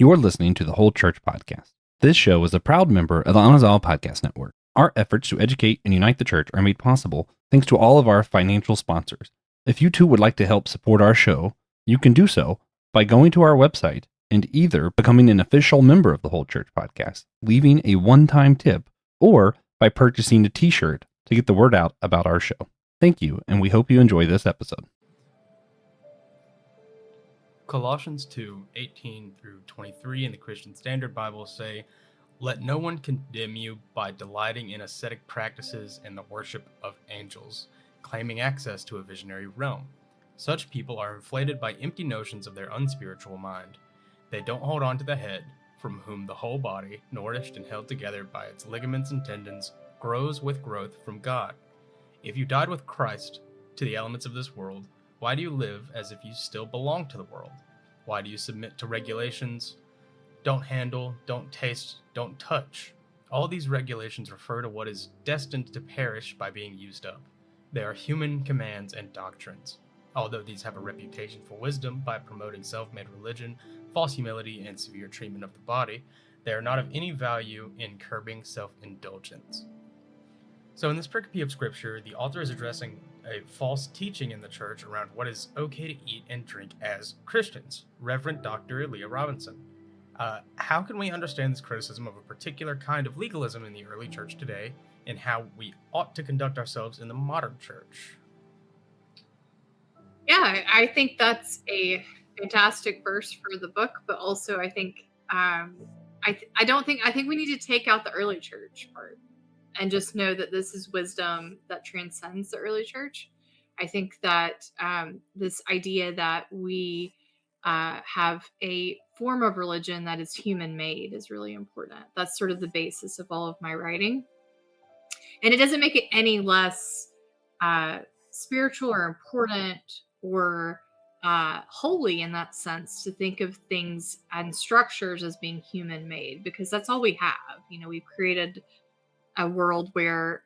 You're listening to the Whole Church Podcast. This show is a proud member of the Anazal Podcast Network. Our efforts to educate and unite the church are made possible thanks to all of our financial sponsors. If you too would like to help support our show, you can do so by going to our website and either becoming an official member of the Whole Church Podcast, leaving a one-time tip, or by purchasing a t-shirt to get the word out about our show. Thank you, and we hope you enjoy this episode. Colossians 2:18 through 23 in the Christian Standard Bible say, "Let no one condemn you by delighting in ascetic practices and the worship of angels, claiming access to a visionary realm. Such people are inflated by empty notions of their unspiritual mind. They don't hold on to the head, from whom the whole body, nourished and held together by its ligaments and tendons, grows with growth from God. If you died with Christ to the elements of this world, why do you live as if you still belong to the world? Why do you submit to regulations? Don't handle, don't taste, don't touch. All these regulations refer to what is destined to perish by being used up. They are human commands and doctrines. Although these have a reputation for wisdom by promoting self-made religion, false humility, and severe treatment of the body, they are not of any value in curbing self-indulgence." So in this pericope of scripture, the author is addressing a false teaching in the church around what is okay to eat and drink as Christians. Reverend Dr. Leah Robinson. How can we understand this criticism of a particular kind of legalism in the early church today, and how we ought to conduct ourselves in the modern church? Yeah, I think that's a fantastic verse for the book, but also I think I think we need to take out the early church part and just know that this is wisdom that transcends the early church. I think that this idea that we have a form of religion that is human made is really important. That's sort of the basis of all of my writing. And it doesn't make it any less spiritual or important or holy in that sense to think of things and structures as being human made, because that's all we have. You know, we've created a world where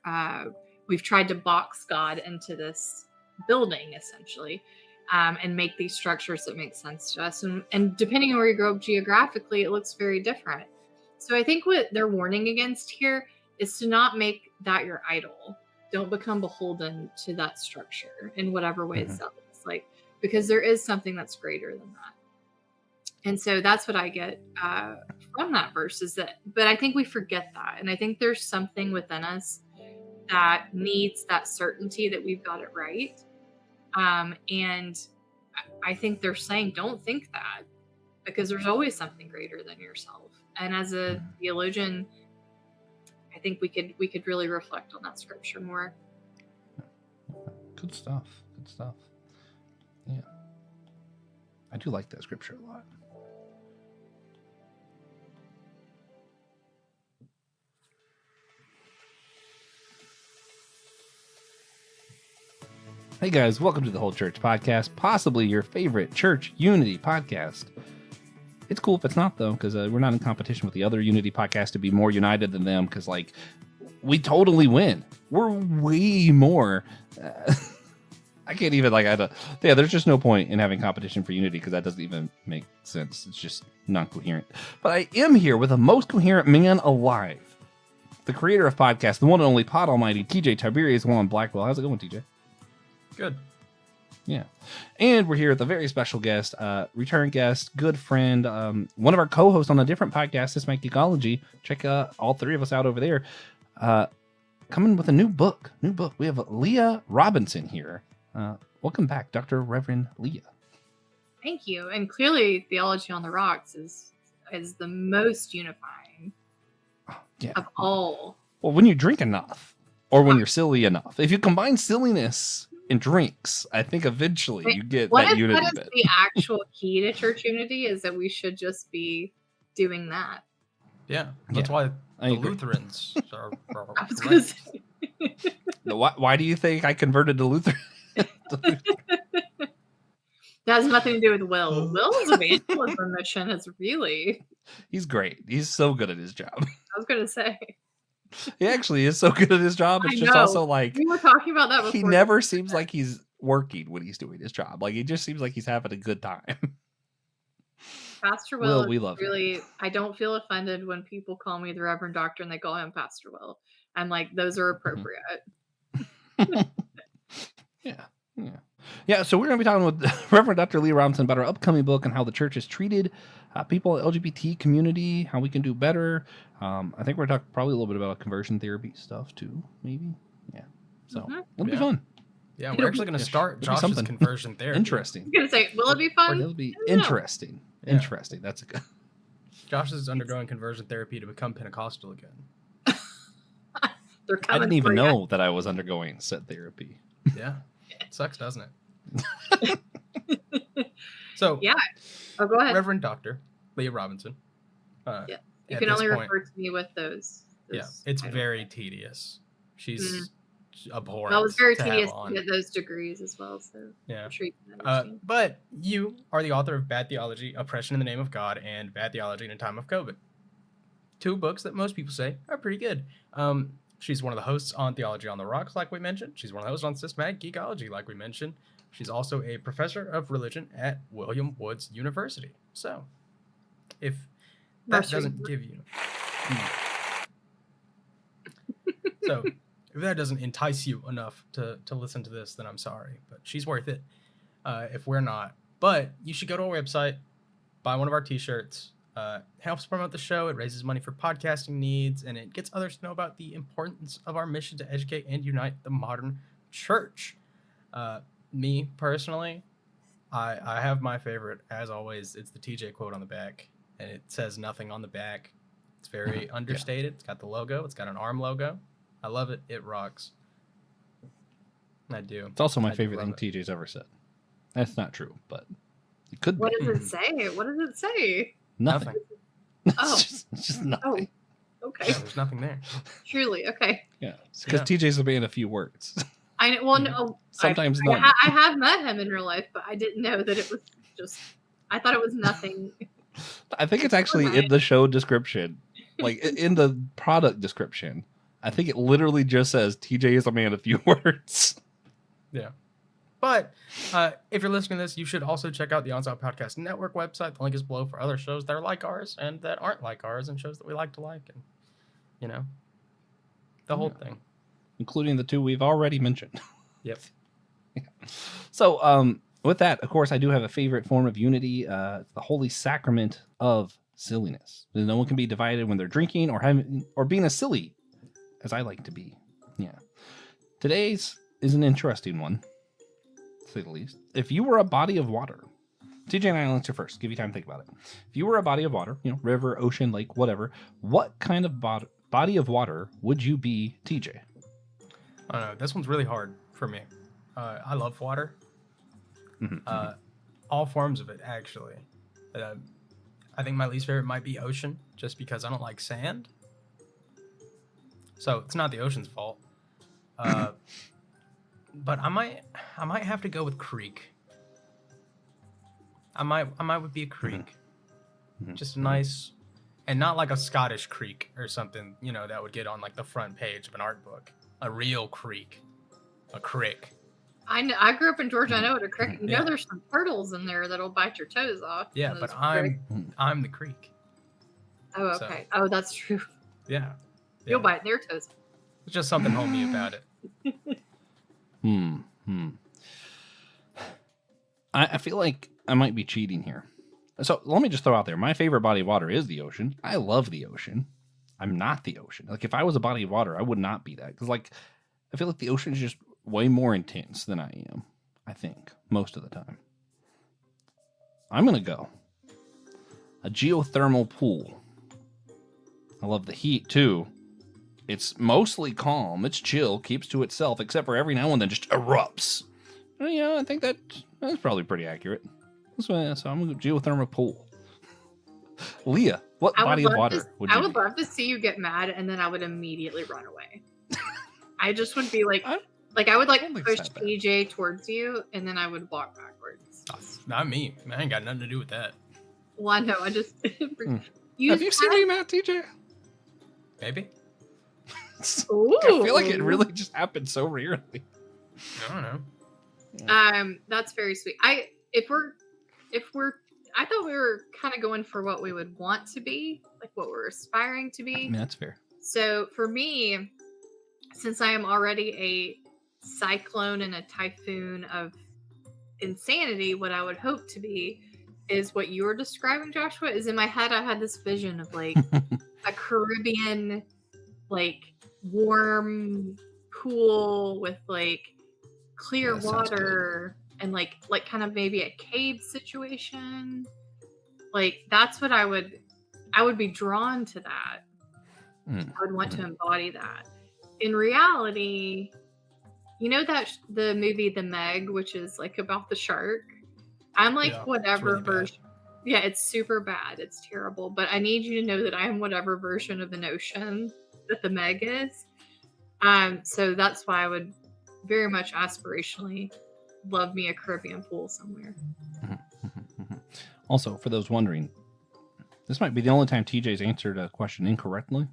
we've tried to box God into this building essentially, and make these structures that make sense to us. And depending on where you grow up geographically, it looks very different. So I think what they're warning against here is to not make that your idol. Don't become beholden to that structure in whatever ways that looks like, because there is something that's greater than that. And so that's what I get from that verse is that, but I think we forget that. And I think there's something within us that needs that certainty that we've got it right. And I think they're saying, don't think that, because there's always something greater than yourself. And as a theologian, I think we could really reflect on that scripture more. Good stuff. Good stuff. Yeah. I do like that scripture a lot. Hey guys, welcome to the Whole Church Podcast, possibly your favorite church unity podcast. It's cool if it's not, though, because we're not in competition with the other unity podcasts to be more united than them, because, like, we totally win. We're way more. I can't even, there's just no point in having competition for unity, because that doesn't even make sense. It's just not coherent. But I am here with the most coherent man alive, the creator of podcasts, the one and only Pod Almighty, TJ Tiberius Juan Blackwell. How's it going, TJ? Good. Yeah. And we're here with a very special guest, return guest, good friend, one of our co-hosts on a different podcast, This My Geekology. Check all three of us out over there. Coming with a new book. We have Leah Robinson here. Welcome back, Dr. Reverend Leah. Thank you. And clearly Theology on the Rocks is the most unifying of all. Well, when you drink enough, or when you're silly enough. If you combine silliness and drinks, I think eventually you get that unity. What is the actual key to church unity is that we should just be doing that. Yeah, that's why the Lutherans are I was going to say. Why do you think I converted to Lutheran? That has nothing to do with Will. Will's evangelism mission is really... He's great. He's so good at his job. I was going to say. He actually is so good at his job. It's just also like... We were talking about that before. He never seems like he's working when he's doing his job. Like, it just seems like he's having a good time. Pastor Will, Will we is love you. really, I don't feel offended when people call me the Reverend Doctor and they call him Pastor Will. I'm like, those are appropriate. Yeah. So we're going to be talking with Reverend Dr. Leah Robinson about our upcoming book and how the church has treated people in the LGBT community, how we can do better. I think we're talking probably a little bit about conversion therapy stuff too, maybe. Yeah. So it'll be fun. Yeah, we're actually going to start Josh's conversion therapy. Interesting. I'm going to say, will it be fun? Or it'll be interesting. Yeah. Interesting. That's a good. Josh is undergoing conversion therapy to become Pentecostal again. I didn't even know that I was undergoing set therapy. Yeah. It sucks, doesn't it? So, yeah. Oh, go ahead. Reverend Dr. Leah Robinson. Yeah. You can only refer to me with those. Yeah, it's very tedious. She's abhorrent. Well, it's very tedious to get those degrees as well. So yeah. I'm sure you can understand. But you are the author of Bad Theology, Oppression in the Name of God, and Bad Theology in a Time of COVID. 2 books that most people say are pretty good. She's one of the hosts on Theology on the Rocks, like we mentioned. She's one of the hosts on Systematic Geekology, like we mentioned. She's also a professor of religion at William Woods University. So, if that doesn't give you... So, if that doesn't entice you enough to listen to this, then I'm sorry. But she's worth it if we're not. But you should go to our website, buy one of our t-shirts. Helps promote the show. It raises money for podcasting needs, and it gets others to know about the importance of our mission to educate and unite the modern church. Me, personally, I have my favorite, as always. It's the TJ quote on the back, and it says nothing on the back. It's very understated. It's got the logo. It's got an arm logo. I love it. It rocks. I do. It's also my favorite thing TJ's ever said. That's not true, but it could be. What does it say? What does it say? Nothing. Oh. It's just nothing. Oh, okay. Yeah, there's nothing there. Truly, okay. Yeah, because TJ's a man of few words. I know. Well, no. Sometimes not. I have met him in real life, but I didn't know that it was just. I thought it was nothing. I think it's actually in the show description, like in the product description. I think it literally just says TJ is a man of few words. Yeah. But if you're listening to this, you should also check out the Onside Podcast Network website. The link is below for other shows that are like ours and that aren't like ours, and shows that we like to like, and you know, the whole thing, including the 2 we've already mentioned. Yep. So, with that, of course, I do have a favorite form of unity. It's the holy sacrament of silliness. No one can be divided when they're drinking or being as silly as I like to be. Yeah. Today's is an interesting one, to say the least. If you were a body of water, TJ and I will answer first. Give you time to think about it. If you were a body of water, river, ocean, lake, whatever, what kind of body of water would you be, TJ? I don't know. This one's really hard for me. I love water. All forms of it, actually. I think my least favorite might be ocean, just because I don't like sand. So it's not the ocean's fault. But I might have to go with creek. I might would be a creek. Just a nice, and not like a Scottish creek or something, that would get on like the front page of an art book. A real creek. A crick. I know. I grew up in Georgia. I know what a crick. There's some turtles in there that'll bite your toes off. Yeah, but I'm the creek. Oh, okay. So, that's true. Yeah. You'll bite their toes. There's just something homey about it. I feel like I might be cheating here. So let me just throw out there. My favorite body of water is the ocean. I love the ocean. I'm not the ocean. Like, if I was a body of water, I would not be that. Because, like, I feel like the ocean is just way more intense than I am, I think, most of the time. I'm going to go a geothermal pool. I love the heat, too. It's mostly calm. It's chill, keeps to itself, except for every now and then just erupts. I think that's probably pretty accurate. So I'm going to go geothermal pool. Leah, what body of water would you be? I would love to see you get mad, and then I would immediately run away. I just would be like, I would push TJ towards you, and then I would walk backwards. Not me. I ain't got nothing to do with that. Well, I know. I just. Have you seen me, Matt, TJ? Maybe. Ooh. I feel like it really just happened so rarely. I don't know. That's very sweet. If we're I thought we were kind of going for what we would want to be, like what we're aspiring to I be. mean, that's fair. So for me, since I am already a cyclone and a typhoon of insanity, what I would hope to be is what you were describing, Joshua. Is in my head, I had this vision of like a Caribbean, like warm pool with like clear that sounds good. water and like kind of maybe a cave situation. Like that's what I would be drawn to that. Mm. I would want to embody that. In reality, you know that the movie The Meg, which is like about the shark. I'm like Yeah, it's whatever really bad. version. Yeah, it's super bad. It's terrible. But I need you to know that I am whatever version of an ocean that The Meg is. So that's why I would very much aspirationally love me a Caribbean pool somewhere. Also, for those wondering, this might be the only time TJ's answered a question incorrectly.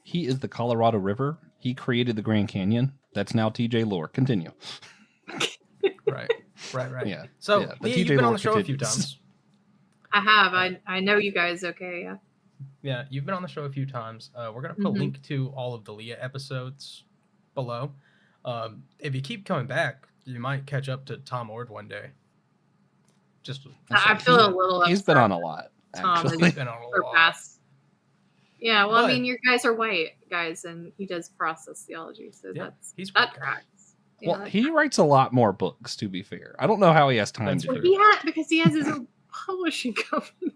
He is the Colorado River. He created the Grand Canyon. That's now TJ lore. Continue. Right. Yeah. So, yeah, Leah, TJ you've been on lore the show a few continues. times. I have. I know you guys. Okay, yeah. Yeah, you've been on the show a few times. We're going to put a link to all of the Leah episodes below. If you keep coming back, you might catch up to Tom Ord one day. Just I feel a little He's upset been on a lot, Tom actually. he's been on a lot. surpassed. Yeah, well, I But- mean, you guys are white guys, and he does process theology, so Yeah, he's that white. tracks. Yeah, Well, that he writes a lot more books, to be fair. I don't know how he has time That's to Well, do he it. had because he has his own publishing company.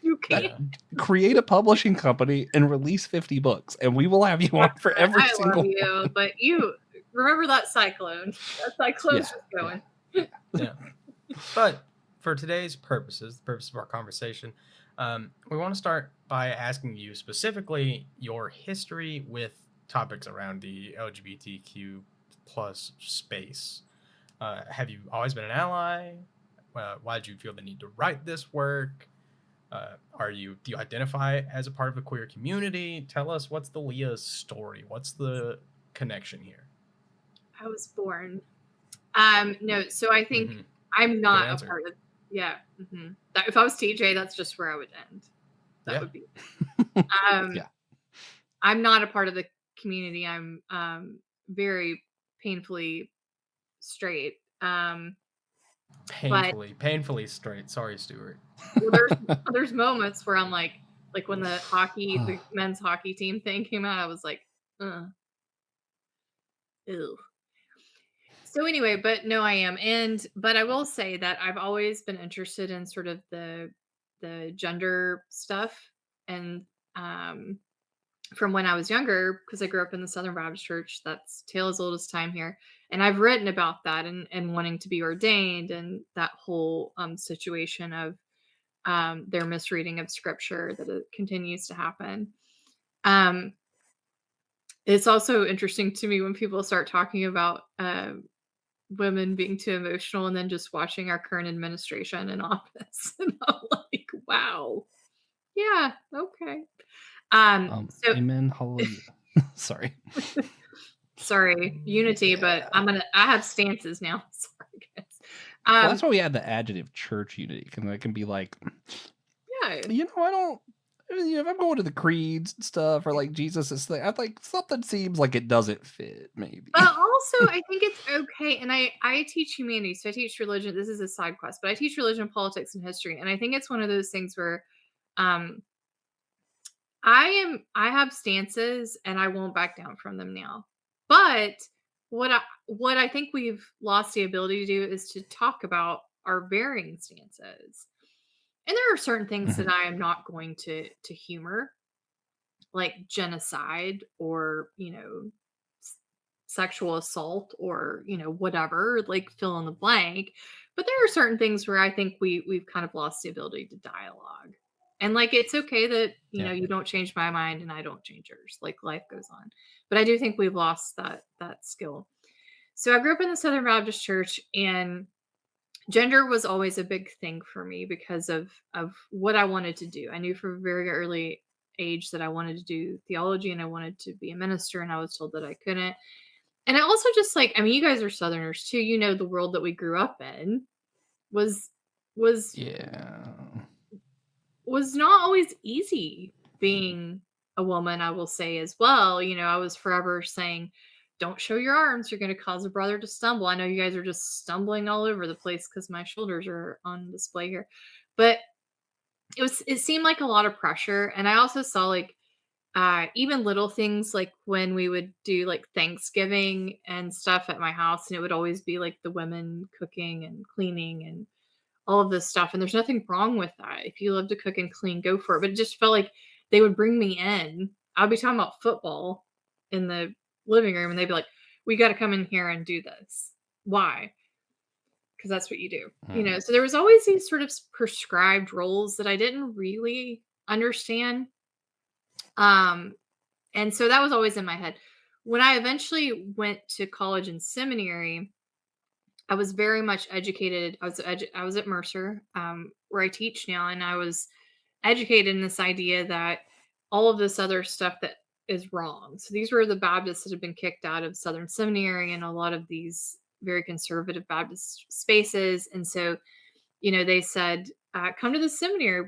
You can't. Yeah. Create a publishing company and release 50 books, and we will have you on for every I single love you, but you remember that cyclone. That cyclone's Yeah, just going. Yeah. But for today's purposes, the purpose of our conversation, we want to start by asking you specifically your history with topics around the LGBTQ plus space. Have you always been an ally? Why did you feel the need to write this work? Do you identify as a part of the queer community? Tell us, what's the Leah's story? What's the connection here? I was born. No, so I think Mhm. I'm not a answer. part of. Yeah. If I was TJ, that's just where I would end. That Yeah. would be. Yeah. I'm not a part of the community. I'm very painfully straight. Painfully straight. Sorry, Stuart. Well, there's moments where I'm like when the men's hockey team thing came out, I was like, ew. So anyway, but no, I am. But I will say that I've always been interested in sort of the gender stuff. And from when I was younger, because I grew up in the Southern Baptist Church, that's tale as old as time here. And I've written about that and wanting to be ordained and that whole situation of their misreading of scripture that it continues to happen. It's also interesting to me when people start talking about women being too emotional and then just watching our current administration in office. And I'm like, wow. Yeah, okay. So Amen. Hallelujah. Sorry. sorry, unity, but I have stances now. Sorry, guys. Well, that's why we had the adjective church unity, because it can be like, Yeah. if I'm going to the creeds and stuff, or like Jesus' thing, I like something seems like it doesn't fit, maybe. But also, I think it's okay. And I teach humanities, so I teach religion. This is a side quest, but I teach religion, politics, and history. And I think it's one of those things where I have stances and I won't back down from them now. But what I think we've lost the ability to do is to talk about our varying stances. And there are certain things that I am not going to humor, like genocide or, sexual assault or, whatever, like fill in the blank. But there are certain things where I think we've kind of lost the ability to dialogue. And like it's okay that, you don't change my mind and I don't change yours. Like life goes on. But I do think we've lost that skill. So I grew up in the Southern Baptist Church, and gender was always a big thing for me because of what I wanted to do. I knew from a very early age that I wanted to do theology and I wanted to be a minister, and I was told that I couldn't. And I also just you guys are Southerners too. The world that we grew up in was was Yeah. was not always easy being a woman, I will say as well. You know, I was forever saying, don't show your arms, you're going to cause a brother to stumble. I know you guys are just stumbling all over the place because my shoulders are on display here. But it seemed like a lot of pressure. And I also saw like even little things like when we would do like Thanksgiving and stuff at my house, and it would always be like the women cooking and cleaning and all of this stuff. And there's nothing wrong with that. If you love to cook and clean, go for it. But it just felt like they would bring me in. I'd be talking about football in the living room, and they'd be like, we got to come in here and do this. Why? Because that's what you do. You know, so there was always these sort of prescribed roles that I didn't really understand. And so that was always in my head. When I eventually went to college and seminary, I was very much educated. I was at Mercer, where I teach now, and I was educated in this idea that all of this other stuff that is wrong. So these were the Baptists that had been kicked out of Southern Seminary and a lot of these very conservative Baptist spaces. And so, you know, they said, come to the seminary.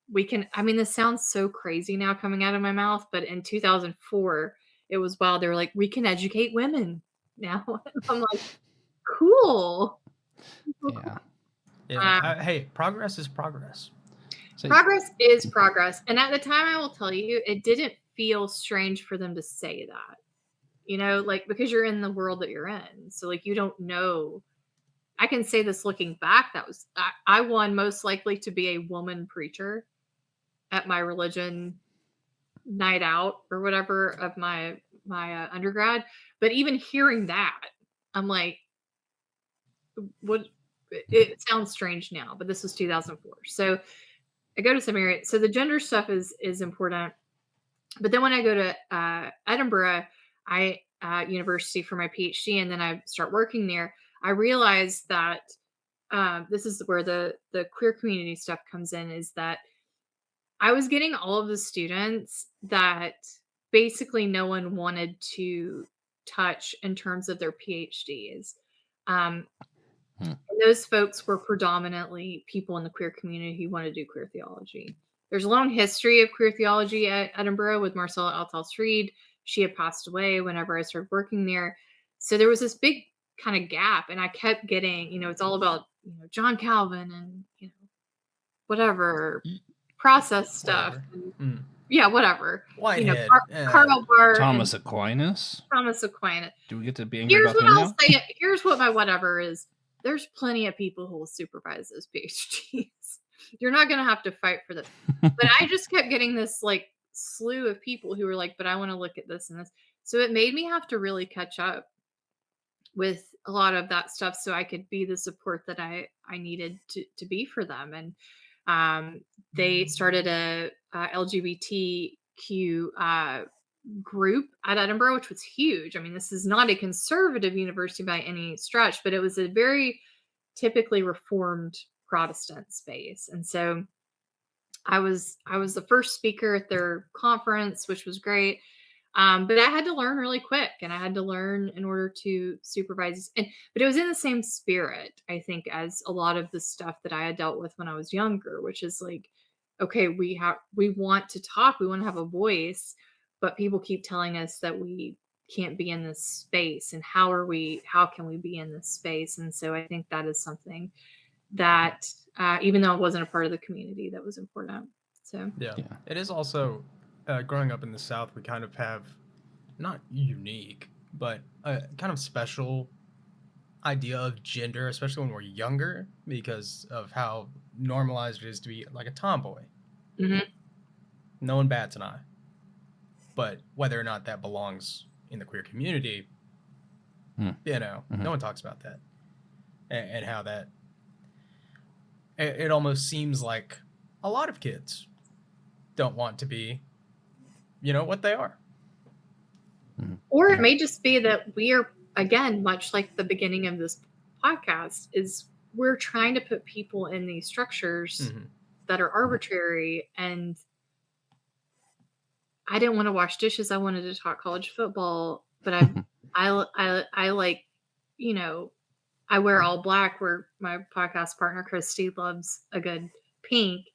We can, I mean, this sounds so crazy now coming out of my mouth, but in 2004, it was wild. They were like, we can educate women now. I'm like, cool. Yeah. Yeah. Hey, progress is progress. So, Progress is progress. And at the time, I will tell you, it didn't feel strange for them to say that, you know, like because you're in the world that you're in. So, like, you don't know. I can say this looking back, I won most likely to be a woman preacher at my religion night out or whatever of my undergrad. But even hearing that, I'm like, what? It sounds strange now, but this was 2004. So I go to seminary. So the gender stuff is important. But then when I go to Edinburgh, university for my PhD, and then I start working there, I realized that this is where the queer community stuff comes in, is that I was getting all of the students that basically no one wanted to touch in terms of their PhDs. And those folks were predominantly people in the queer community who wanted to do queer theology. There's a long history of queer theology at Edinburgh with Marcella Althaus-Reid. She had passed away whenever I started working there. So there was this big kind of gap, and I kept getting, you know, it's all about, you know, John Calvin and, you know, whatever process stuff. And, yeah, whatever. Whitehead, you know, Karl Barth, Thomas Aquinas. Thomas Aquinas. Do we get to be angry Here's about what him I'll now? say. Here's what my whatever is. There's plenty of people who will supervise those PhDs. You're not going to have to fight for this. But I just kept getting this like slew of people who were like, but I want to look at this and this. So it made me have to really catch up with a lot of that stuff so I could be the support that I needed to be for them. And they started a LGBTQ group at Edinburgh, which was huge. I mean, this is not a conservative university by any stretch, but it was a very typically reformed Protestant space. And so I was the first speaker at their conference, which was great. But I had to learn really quick, and I had to learn in order to supervise. But it was in the same spirit, I think, as a lot of the stuff that I had dealt with when I was younger, which is like, okay, we want to talk, we want to have a voice, but people keep telling us that we can't be in this space, and how can we be in this space? And so I think that is something that, even though I wasn't a part of the community, that was important. So yeah. It is also. Growing up in the South, we kind of have not unique, but a kind of special idea of gender, especially when we're younger, because of how normalized it is to be like a tomboy. Mm-hmm. No one bats an eye. But whether or not that belongs in the queer community, you know, no one talks about that. And how that, it almost seems like a lot of kids don't want to be, you know, what they are. Or it may just be that we are, again, much like the beginning of this podcast, is we're trying to put people in these structures that are arbitrary. And I didn't want to wash dishes. I wanted to talk college football, but I like, you know, I wear all black, where my podcast partner Christy loves a good pink,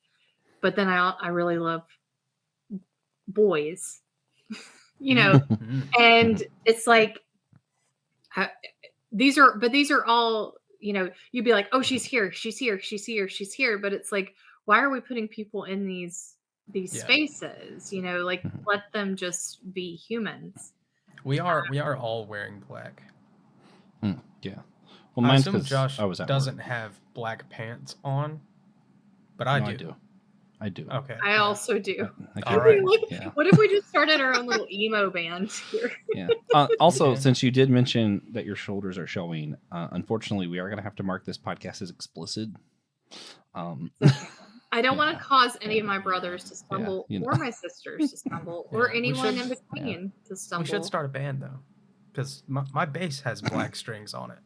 but then I really love boys, and it's like these are all, you'd be like, oh, she's here, but it's like, why are we putting people in these spaces? Like, let them just be humans. We are all wearing black. Yeah. Well, I mine's assume Josh I was at doesn't work. have black pants on, but I do. I do. Okay. I also do. All right. What if we just started our own little emo band here? Yeah. Also, since you did mention that your shoulders are showing, unfortunately, we are going to have to mark this podcast as explicit. I don't want to cause any of my brothers to stumble, or my sisters to stumble, or anyone in between to stumble. We should start a band, though, because my bass has black strings on it.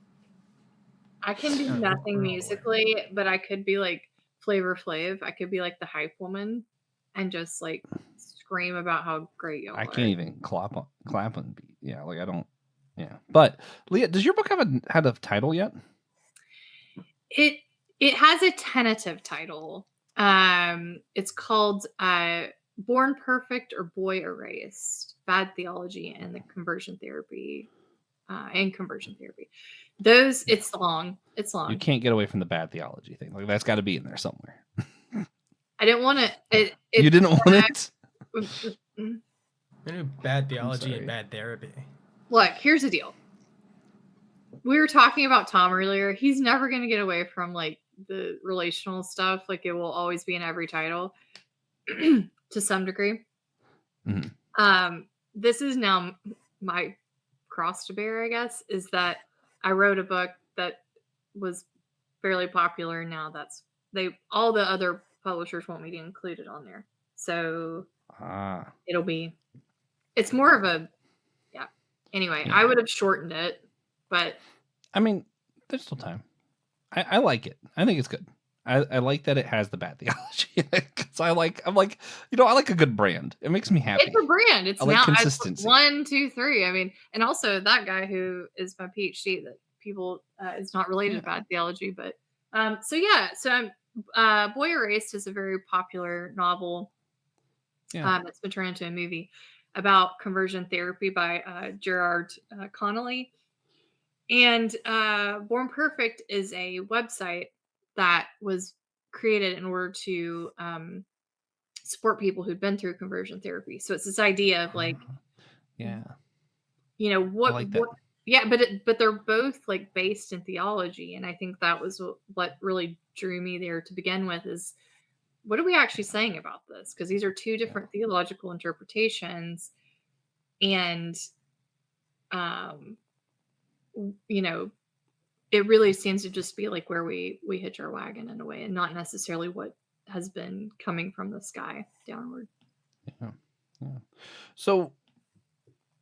I can do nothing musically, but I could be like Flavor Flav. I could be like the hype woman and just like scream about how great y'all are. I can't even clap on beat. Yeah, like I don't. Yeah, but Leah, does your book had a title yet? It has a tentative title. It's called Born Perfect or Boy Erased: Bad Theology and the Conversion Therapy. It's long. You can't get away from the bad theology thing. Like that's got to be in there somewhere. I didn't want it. You didn't want it? I knew bad theology and bad therapy. Look, here's the deal. We were talking about Tom earlier. He's never going to get away from like the relational stuff. Like it will always be in every title to some degree. Mm-hmm. This is now my cross to bear, I guess, is that I wrote a book that was fairly popular. Now all the other publishers want me to include it on there. So it's more of a, anyway, I would have shortened it, but I mean, there's still time. I like it. I think it's good. I like that it has the bad theology because I like a good brand. It makes me happy. It's a brand. It's like consistency. 1, 2, 3. I mean, and also that guy who is my PhD that people is not related to bad theology, but Boy Erased is a very popular novel. It's been turned into a movie about conversion therapy by Gerard Connolly. And Born Perfect is a website that was created in order to support people who'd been through conversion therapy. So it's this idea of like, but they're both like based in theology. And I think that was what really drew me there to begin with, is what are we actually saying about this? Because these are two different theological interpretations. And, it really seems to just be like where we hitch our wagon in a way, and not necessarily what has been coming from the sky downward. Yeah. So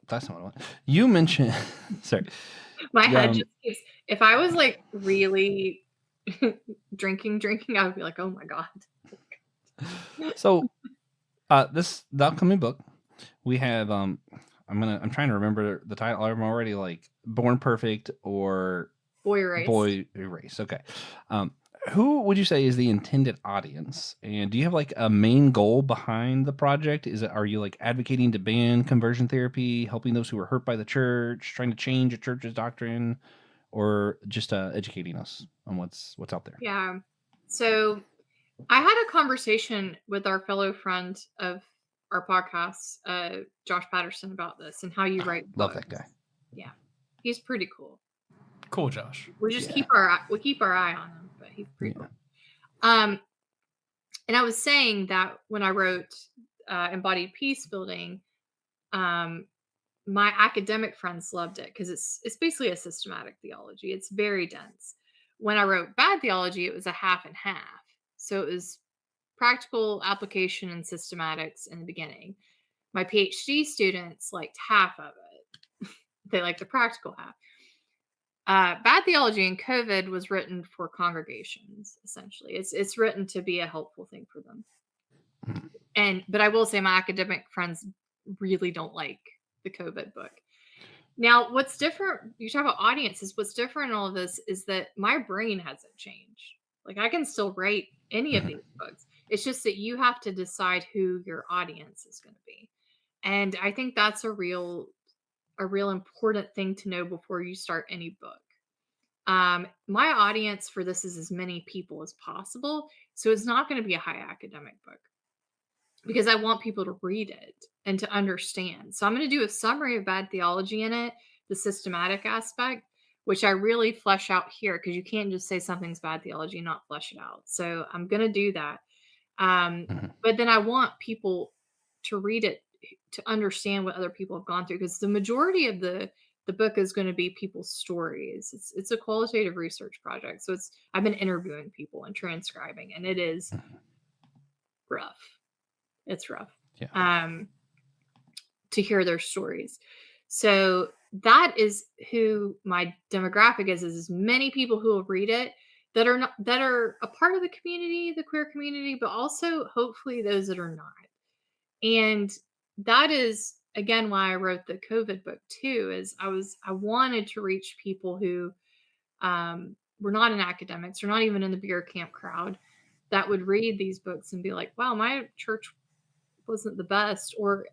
that's not what I want. You mentioned, sorry. My head just keeps, if I was like really drinking, I would be like, oh my God. So the upcoming book, we have, I'm trying to remember the title. I'm already like Born Perfect or Boy Erased. Boy Erased. Okay. Who would you say is the intended audience? And do you have like a main goal behind the project? Are you like advocating to ban conversion therapy, helping those who are hurt by the church, trying to change a church's doctrine, or just educating us on what's out there? Yeah. So I had a conversation with our fellow friend of our podcast, Josh Patterson, about this and how you write books. Love that guy. Yeah. He's pretty cool. Cool, Josh. We just keep our eye on him, but he's pretty cool. And I was saying that when I wrote Embodied Peace Building, my academic friends loved it because it's basically a systematic theology. It's very dense. When I wrote Bad Theology, it was a half and half. So it was practical application and systematics in the beginning. My PhD students liked half of it. They liked the practical half. Bad Theology in COVID was written for congregations, essentially. It's written to be a helpful thing for them. But I will say my academic friends really don't like the COVID book. Now, what's different, you talk about audiences, what's different in all of this is that my brain hasn't changed. Like, I can still write any of Mhm. these books. It's just that you have to decide who your audience is going to be. And I think that's a real important thing to know before you start any book. My audience for this is as many people as possible. So it's not going to be a high academic book because I want people to read it and to understand. So I'm going to do a summary of bad theology in it, the systematic aspect, which I really flesh out here because you can't just say something's bad theology and not flesh it out. So I'm going to do that. Mhm. But then I want people to read it to understand what other people have gone through because the majority of the book is going to be people's stories. It's a qualitative research project. So I've been interviewing people and transcribing, and it is Mhm. rough. It's rough. Yeah. To hear their stories. So that is who my demographic is as many people who will read it that are a part of the community, the queer community, but also hopefully those that are not. And that is again why I wrote the COVID book too, is I wanted to reach people who were not in academics or not even in the beer camp crowd that would read these books and be like, wow, my church wasn't the best. Or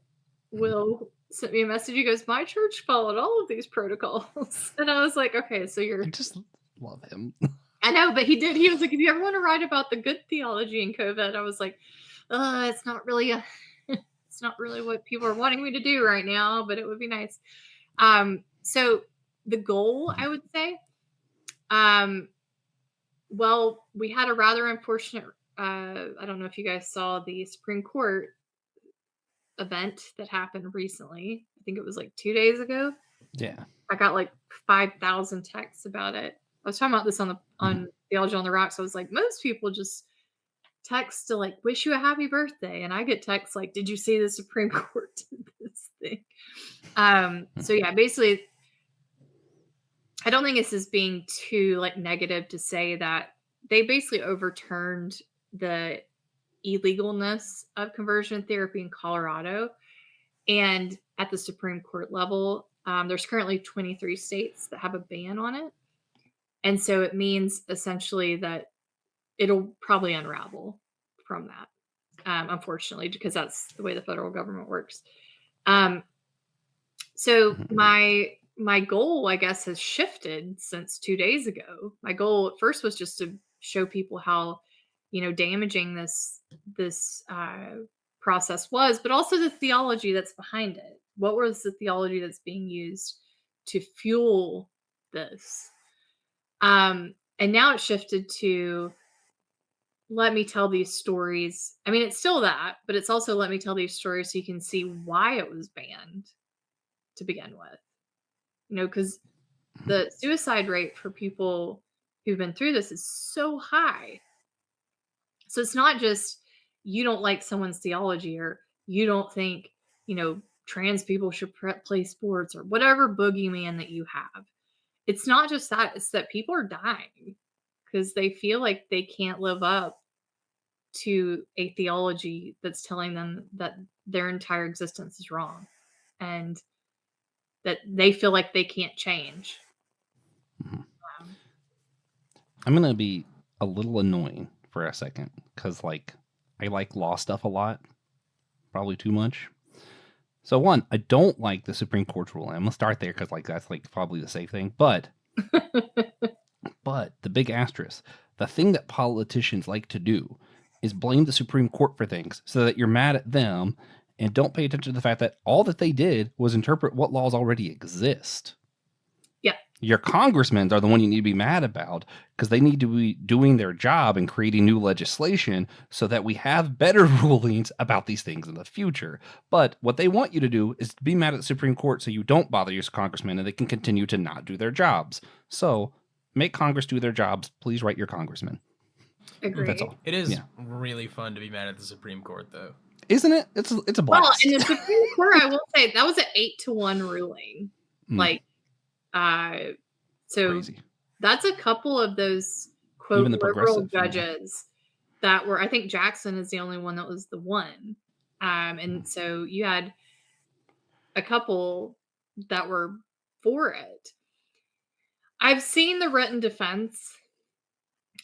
Will sent me a message. He goes, my church followed all of these protocols. And I was like, okay, so I just love him. I know, but he did. He was like, if you ever want to write about the good theology in COVID, I was like, it's not really it's not really what people are wanting me to do right now, but it would be nice. So the goal, I would say, well, we had a rather unfortunate, I don't know if you guys saw the Supreme Court event that happened recently. I think it was like 2 days ago. Yeah. I got like 5,000 texts about it. I was talking about this on Theology on the Rocks. I was like, most people just text to like wish you a happy birthday, and I get texts like, "Did you see the Supreme Court did this thing?" So yeah, basically, I don't think this is being too like negative to say that they basically overturned the illegalness of conversion therapy in Colorado. And at the Supreme Court level, there's currently 23 states that have a ban on it. And so it means essentially that it'll probably unravel from that, unfortunately, because that's the way the federal government works. So my goal, I guess, has shifted since 2 days ago. My goal at first was just to show people how, damaging this process was, but also the theology that's behind it. What was the theology that's being used to fuel this? And now it's shifted to let me tell these stories. I mean, it's still that, but it's also let me tell these stories so you can see why it was banned to begin with. Because the suicide rate for people who've been through this is so high. So it's not just you don't like someone's theology or you don't think, trans people should play sports or whatever boogeyman that you have. It's not just that, it's that people are dying because they feel like they can't live up to a theology that's telling them that their entire existence is wrong and that they feel like they can't change. I'm going to be a little annoying for a second because, like, I like law stuff a lot, probably too much. So, one, I don't like the Supreme Court's ruling. I'm going to start there because, like, that's, like, probably the safe thing. But the big asterisk, the thing that politicians like to do is blame the Supreme Court for things so that you're mad at them and don't pay attention to the fact that all that they did was interpret what laws already exist. Yeah. Your congressmen are the one you need to be mad about because they need to be doing their job and creating new legislation so that we have better rulings about these things in the future. But what they want you to do is to be mad at the Supreme Court so you don't bother your congressmen and they can continue to not do their jobs. So make Congress do their jobs. Please write your congressman. Agreed. That's all. It is Yeah. really fun to be mad at the Supreme Court, though. Isn't it? It's a blast. Well, in the Supreme Court, I will say that was an 8-1 ruling. Like, so Crazy. that's a couple of those quote Even the liberal progressive, judges that were. I think Jackson is the only one that was the one, and so you had a couple that were for it. I've seen the written defense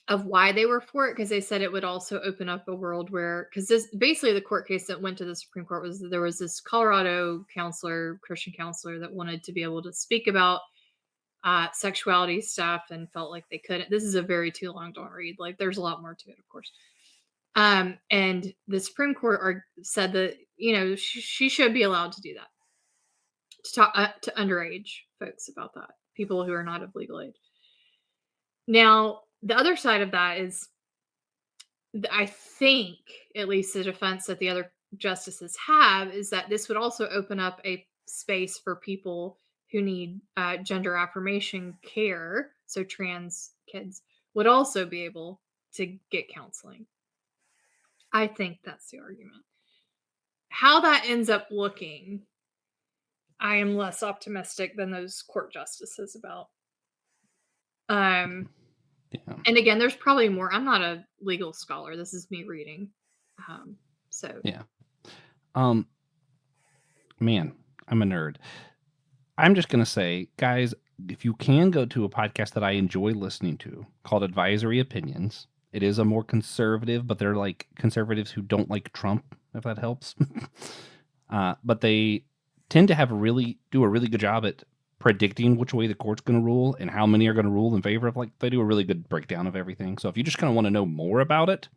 of why they were for it, because they said it would also open up a world where, because this basically the court case that went to the Supreme Court was that there was this Colorado counselor, Christian counselor, that wanted to be able to speak about sexuality stuff and felt like they couldn't. This is a very too long, don't read. Like, there's a lot more to it, of course. And the Supreme Court said that, you know, she should be allowed to do that, to talk to underage folks about that, people who are not of legal age. Now, the other side of that is, I think, at least the defense that the other justices have, is that this would also open up a space for people who need gender affirmation care. So trans kids would also be able to get counseling. I think that's the argument. How that ends up looking, I am less optimistic than those court justices about. Yeah. And again, there's probably more. I'm not a legal scholar. This is me reading. So Yeah. Man, I'm a nerd. I'm just going to say, guys, if you can go to a podcast that I enjoy listening to called Advisory Opinions, it is a more conservative, but they're like conservatives who don't like Trump, if that helps. But they tend to do a really good job at predicting which way the court's going to rule and how many are going to rule in favor of. Like, they do a really good breakdown of everything. So if you just kind of want to know more about it,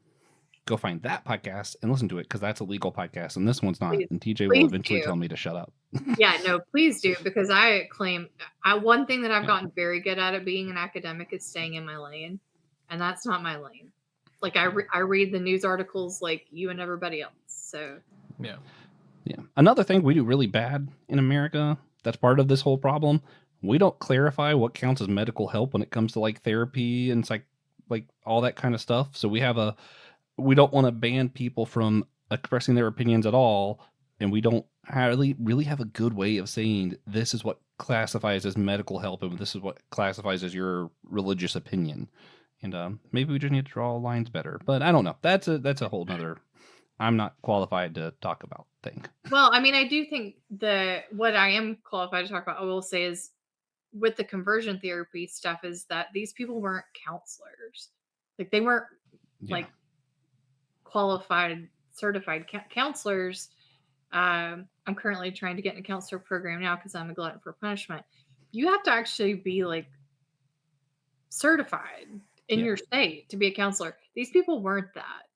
go find that podcast and listen to it, because that's a legal podcast and this one's not. Please- and TJ will please eventually do. tell me to shut up. yeah, no, please do, because I claim one thing that I've Yeah. gotten very good at being an academic is staying in my lane, and that's not my lane. Like, I read the news articles like you and everybody else. So Yeah. Another thing we do really bad in America that's part of this whole problem, we don't clarify what counts as medical help when it comes to like therapy and like all that kind of stuff. So we don't want to ban people from expressing their opinions at all, and we don't really have a good way of saying this is what classifies as medical help and this is what classifies as your religious opinion. And maybe we just need to draw lines better. But I don't know. That's a whole nother, I'm not qualified to talk about thing. well, I mean, I do think what I am qualified to talk about, I will say, is with the conversion therapy stuff, is that these people weren't counselors. Like, they weren't Yeah. like qualified, certified counselors. I'm currently trying to get in a counselor program now because I'm a glutton for punishment. You have to actually be like certified in Yeah. your state to be a counselor. These people weren't that.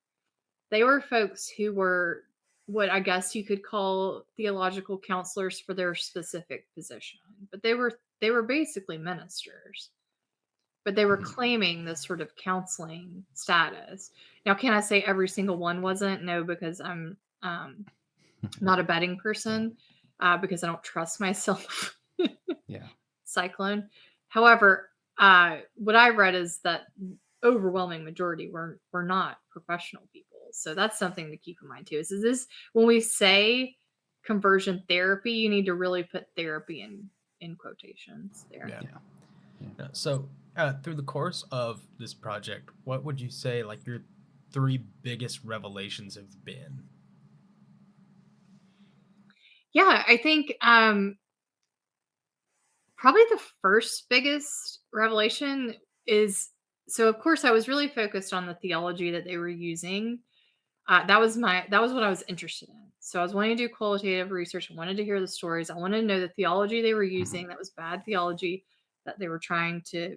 They were folks who were what I guess you could call theological counselors for their specific position. But they were basically ministers. But they were claiming this sort of counseling status. Now, can I say every single one wasn't? No, because I'm not a betting person, because I don't trust myself. Yeah. Cyclone. However, what I read is that overwhelming majority were not professional people. So that's something to keep in mind too. Is this, when we say conversion therapy, you need to really put therapy in quotations there. Yeah. So through the course of this project, what would you say like your 3 biggest revelations have been? Yeah, I think probably the first biggest revelation is, so of course I was really focused on the theology that they were using. That was what I was interested in. So I was wanting to do qualitative research. I wanted to hear the stories. I wanted to know the theology they were using that was bad theology that they were trying to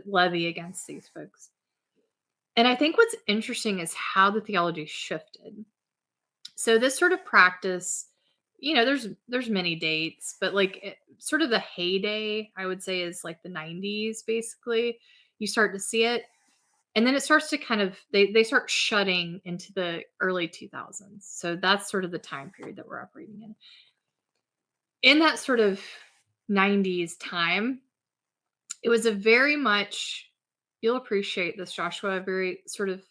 levy against these folks. And I think what's interesting is how the theology shifted. So this sort of practice, there's many dates, but like sort of the heyday, I would say, is like the 90s. Basically, you start to see it, and then it starts to kind of they start shutting into the early 2000s. So that's sort of the time period that we're operating in. In that sort of 90s time, it was a very much, you'll appreciate this, Joshua, a very sort of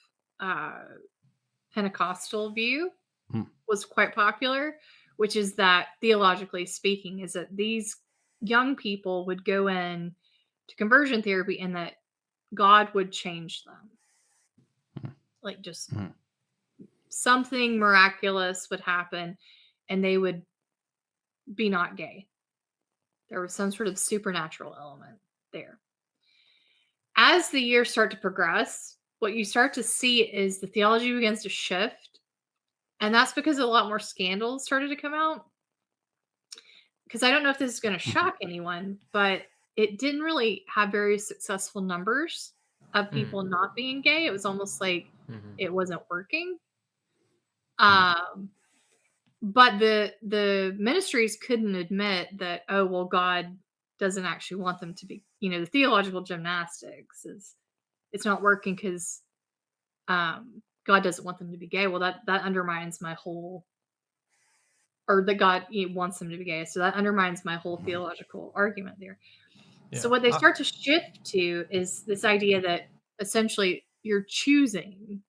Pentecostal view was quite popular, which is that, theologically speaking, is that these young people would go in to conversion therapy and that God would change them. Like, just something miraculous would happen and they would be not gay. There was some sort of supernatural element there. As the years start to progress, what you start to see is the theology begins to shift. And that's because a lot more scandals started to come out. Because I don't know if this is going to shock anyone, but it didn't really have very successful numbers of people not being gay. It was almost like it wasn't working. But the ministries couldn't admit that, oh, well, God doesn't actually want them to be, the theological gymnastics it's not working because God doesn't want them to be gay. Well, that undermines my whole, or that God wants them to be gay. So that undermines my whole theological argument there. Yeah. So what they start to shift to is this idea that essentially you're choosing,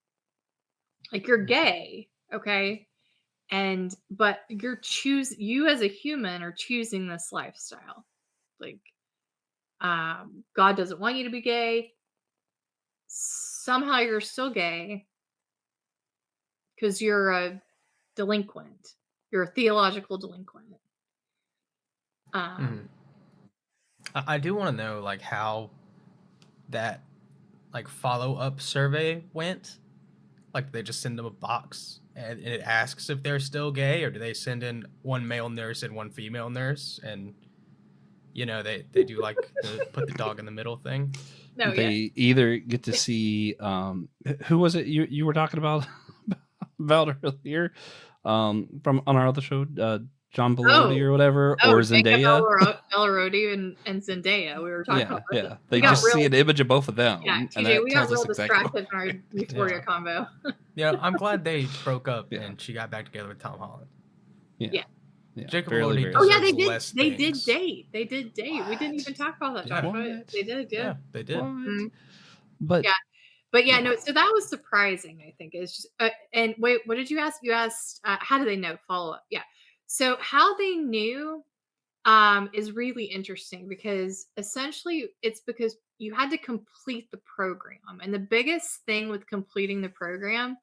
like you're gay, okay? But you as a human are choosing this lifestyle. Like, God doesn't want you to be gay. Somehow you're still gay because you're a delinquent. You're a theological delinquent. I do want to know, like, how that, like, follow-up survey went. Like, they just send them a box and it asks if they're still gay, or do they send in one male nurse and one female nurse, and they do like the put the dog in the middle thing? No, they either get to see who was it you were talking about earlier from on our other show, John Bellotti or whatever, or Zendaya. Bellotti and Zendaya. We were talking about. Yeah. They just see an image of both of them. Yeah, TJ, we got real distracted in our Euphoria combo. Yeah, I'm glad they broke up and she got back together with Tom Holland. Yeah. Jacob Elordi. Oh yeah, they did. They did date. They did date. What? We didn't even talk about that, Josh. But they did. Yeah, they did. But no. So that was surprising. I think it's just. And wait, what did you ask? You asked how do they know? Follow up. Yeah. So how they knew is really interesting because essentially it's because you had to complete the program, and the biggest thing with completing the program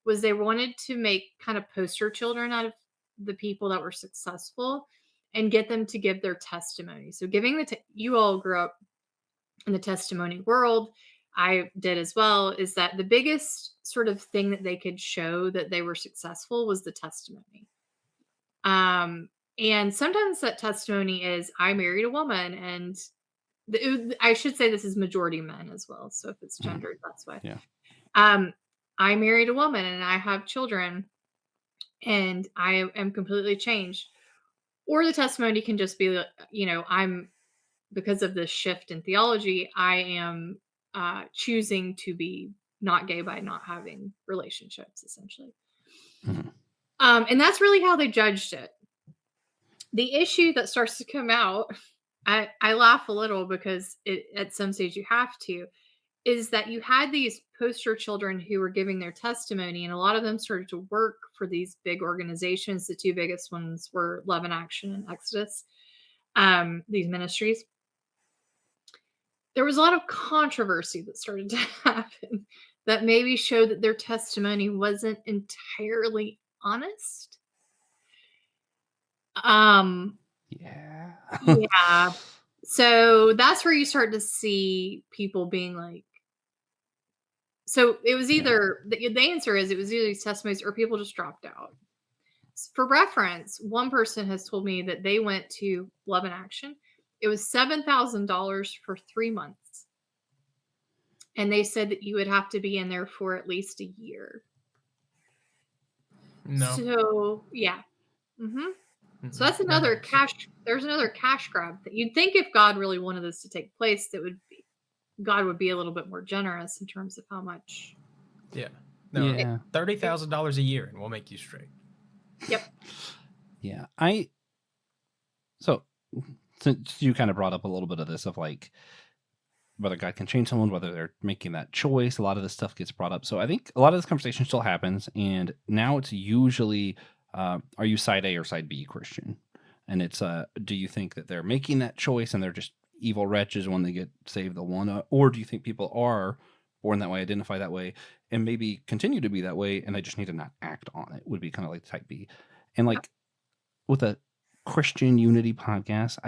was they wanted to make kind of poster children out of the people that were successful and get them to give their testimony. So giving you all grew up in the testimony world. I did as well, is that the biggest sort of thing that they could show that they were successful was the testimony. And sometimes that testimony is, I married a woman, and I should say this is majority men as well. So if it's gendered, that's why. Yeah. I married a woman and I have children and I am completely changed. Or the testimony can just be, I'm, because of this shift in theology, I am choosing to be not gay by not having relationships, essentially. And that's really how they judged it. The issue that starts to come out, I laugh a little because at some stage you have to, is that you had these poster children who were giving their testimony, and a lot of them started to work for these big organizations. The two biggest ones were Love in Action and Exodus, these ministries. There was a lot of controversy that started to happen that maybe showed that their testimony wasn't entirely honest. Yeah. So that's where you start to see people being like, so it was either the answer is it was either these testimonies or people just dropped out. For reference, one person has told me that they went to Love in Action. It was $7,000 for 3 months. And they said that you would have to be in there for at least a year. No. So, yeah. So that's another there's another cash grab that you'd think if God really wanted this to take place, God would be a little bit more generous in terms of how much. Yeah. No, yeah. $30,000 a year and we'll make you straight. Yep. Yeah. So since you kind of brought up a little bit of this of like whether God can change someone, whether they're making that choice, a lot of this stuff gets brought up. So I think a lot of this conversation still happens, and now it's usually are you side A or side B Christian? And it's do you think that they're making that choice and they're just evil wretches when they get saved, they'll want to, or do you think people are born that way, identify that way, and maybe continue to be that way, and they just need to not act on it? Would be kind of like type B. And like with a Christian Unity podcast.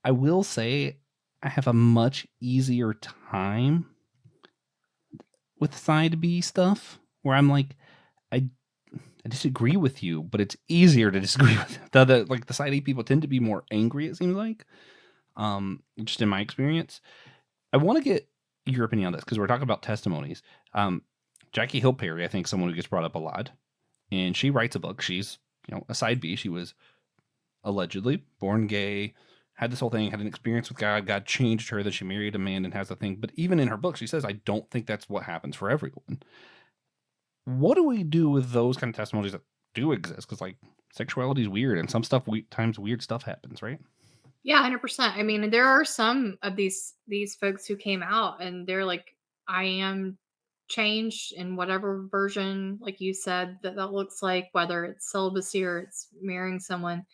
I will say I have a much easier time with side B stuff where I'm like, I disagree with you, but it's easier to disagree with the side A people tend to be more angry, it seems like. Just in my experience. I want to get your opinion on this because we're talking about testimonies. Jackie Hill Perry, I think, someone who gets brought up a lot, and she writes a book. She's, a side B. She was allegedly born gay, had this whole thing, had an experience with God. God changed her, then she married a man and has the thing. But even in her book, she says, I don't think that's what happens for everyone. What do we do with those kind of testimonies that do exist? Because sexuality is weird, and some stuff times weird stuff happens, right? Yeah, 100%. I mean, there are some of these folks who came out and they're like, I am changed in whatever version, like you said, that looks like, whether it's celibacy or it's marrying someone,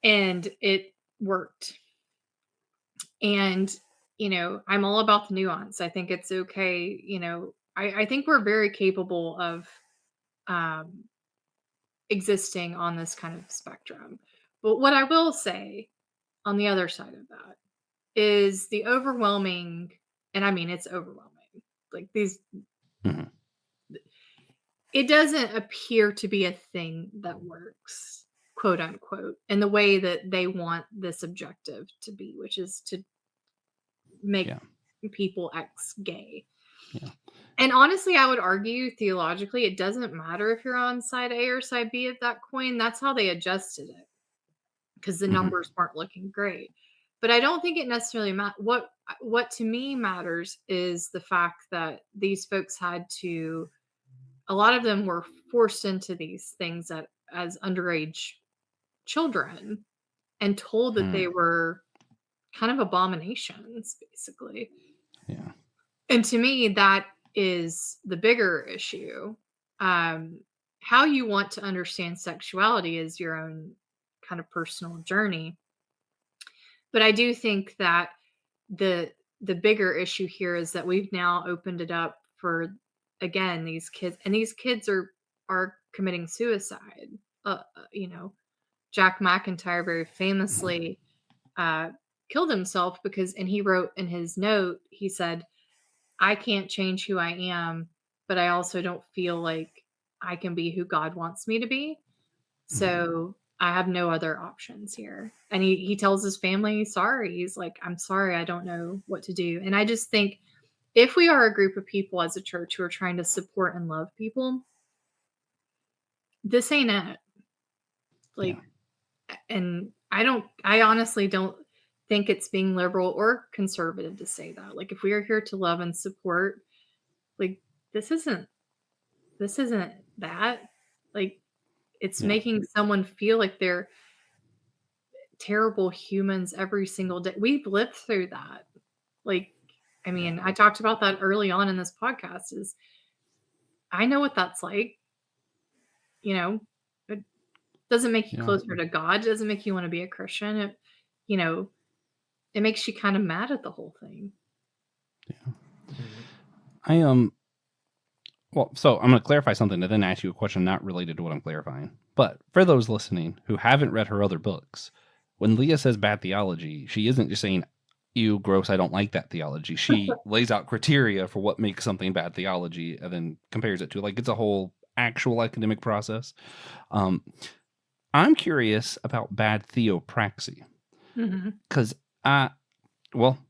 and it worked. And I'm all about the nuance. I think it's okay. I think we're very capable of existing on this kind of spectrum. But what I will say on the other side of that is the overwhelming, and I mean, it's overwhelming. Like these, Mhm. it doesn't appear to be a thing that works, quote unquote, in the way that they want this objective to be, which is to make people ex-gay. Yeah. And honestly, I would argue theologically, it doesn't matter if you're on side A or side B of that coin. That's how they adjusted it because the numbers weren't looking great. But I don't think it necessarily matters. What to me matters is the fact that these folks had to, a lot of them were forced into these things as underage children and told that they were kind of abominations, basically. Yeah. And to me, that is the bigger issue. How you want to understand sexuality is your own kind of personal journey. But I do think that the bigger issue here is that we've now opened it up for, again, these kids, and these kids are committing suicide. Jack McIntyre very famously killed himself and he wrote in his note, he said, I can't change who I am, but I also don't feel like I can be who God wants me to be. So I have no other options here. And he tells his family, sorry. He's like, I'm sorry, I don't know what to do. And I just think if we are a group of people as a church who are trying to support and love people, this ain't it. And I honestly don't think it's being liberal or conservative to say that. Like, if we are here to love and support, like, this isn't that. Like, it's making someone feel like they're terrible humans every single day. We've lived through that. Like, I mean, I talked about that early on in this podcast, is I know what that's like. It doesn't make you closer to God. It doesn't make you want to be a Christian. It makes you kind of mad at the whole thing. Yeah. So I'm going to clarify something and then ask you a question not related to what I'm clarifying. But for those listening who haven't read her other books, when Leah says bad theology, she isn't just saying, ew, gross, I don't like that theology. She lays out criteria for what makes something bad theology and then compares it to, it's a whole actual academic process. I'm curious about bad theopraxy. Because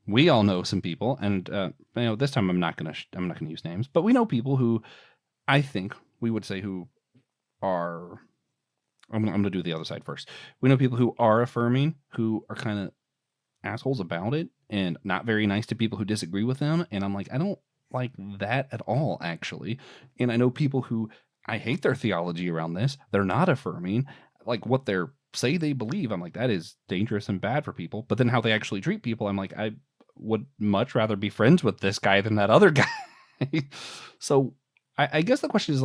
we all know some people, and this time I'm not gonna use names, but we know people who I think we would say who are. I'm gonna do the other side first. We know people who are affirming, who are kind of assholes about it, and not very nice to people who disagree with them. And I'm like, I don't like that at all, actually. And I know people who I hate their theology around this. They're not affirming, like what they're say they believe. I'm like, that is dangerous and bad for people. But then how they actually treat people, I'm like, I would much rather be friends with this guy than that other guy. So I guess the question is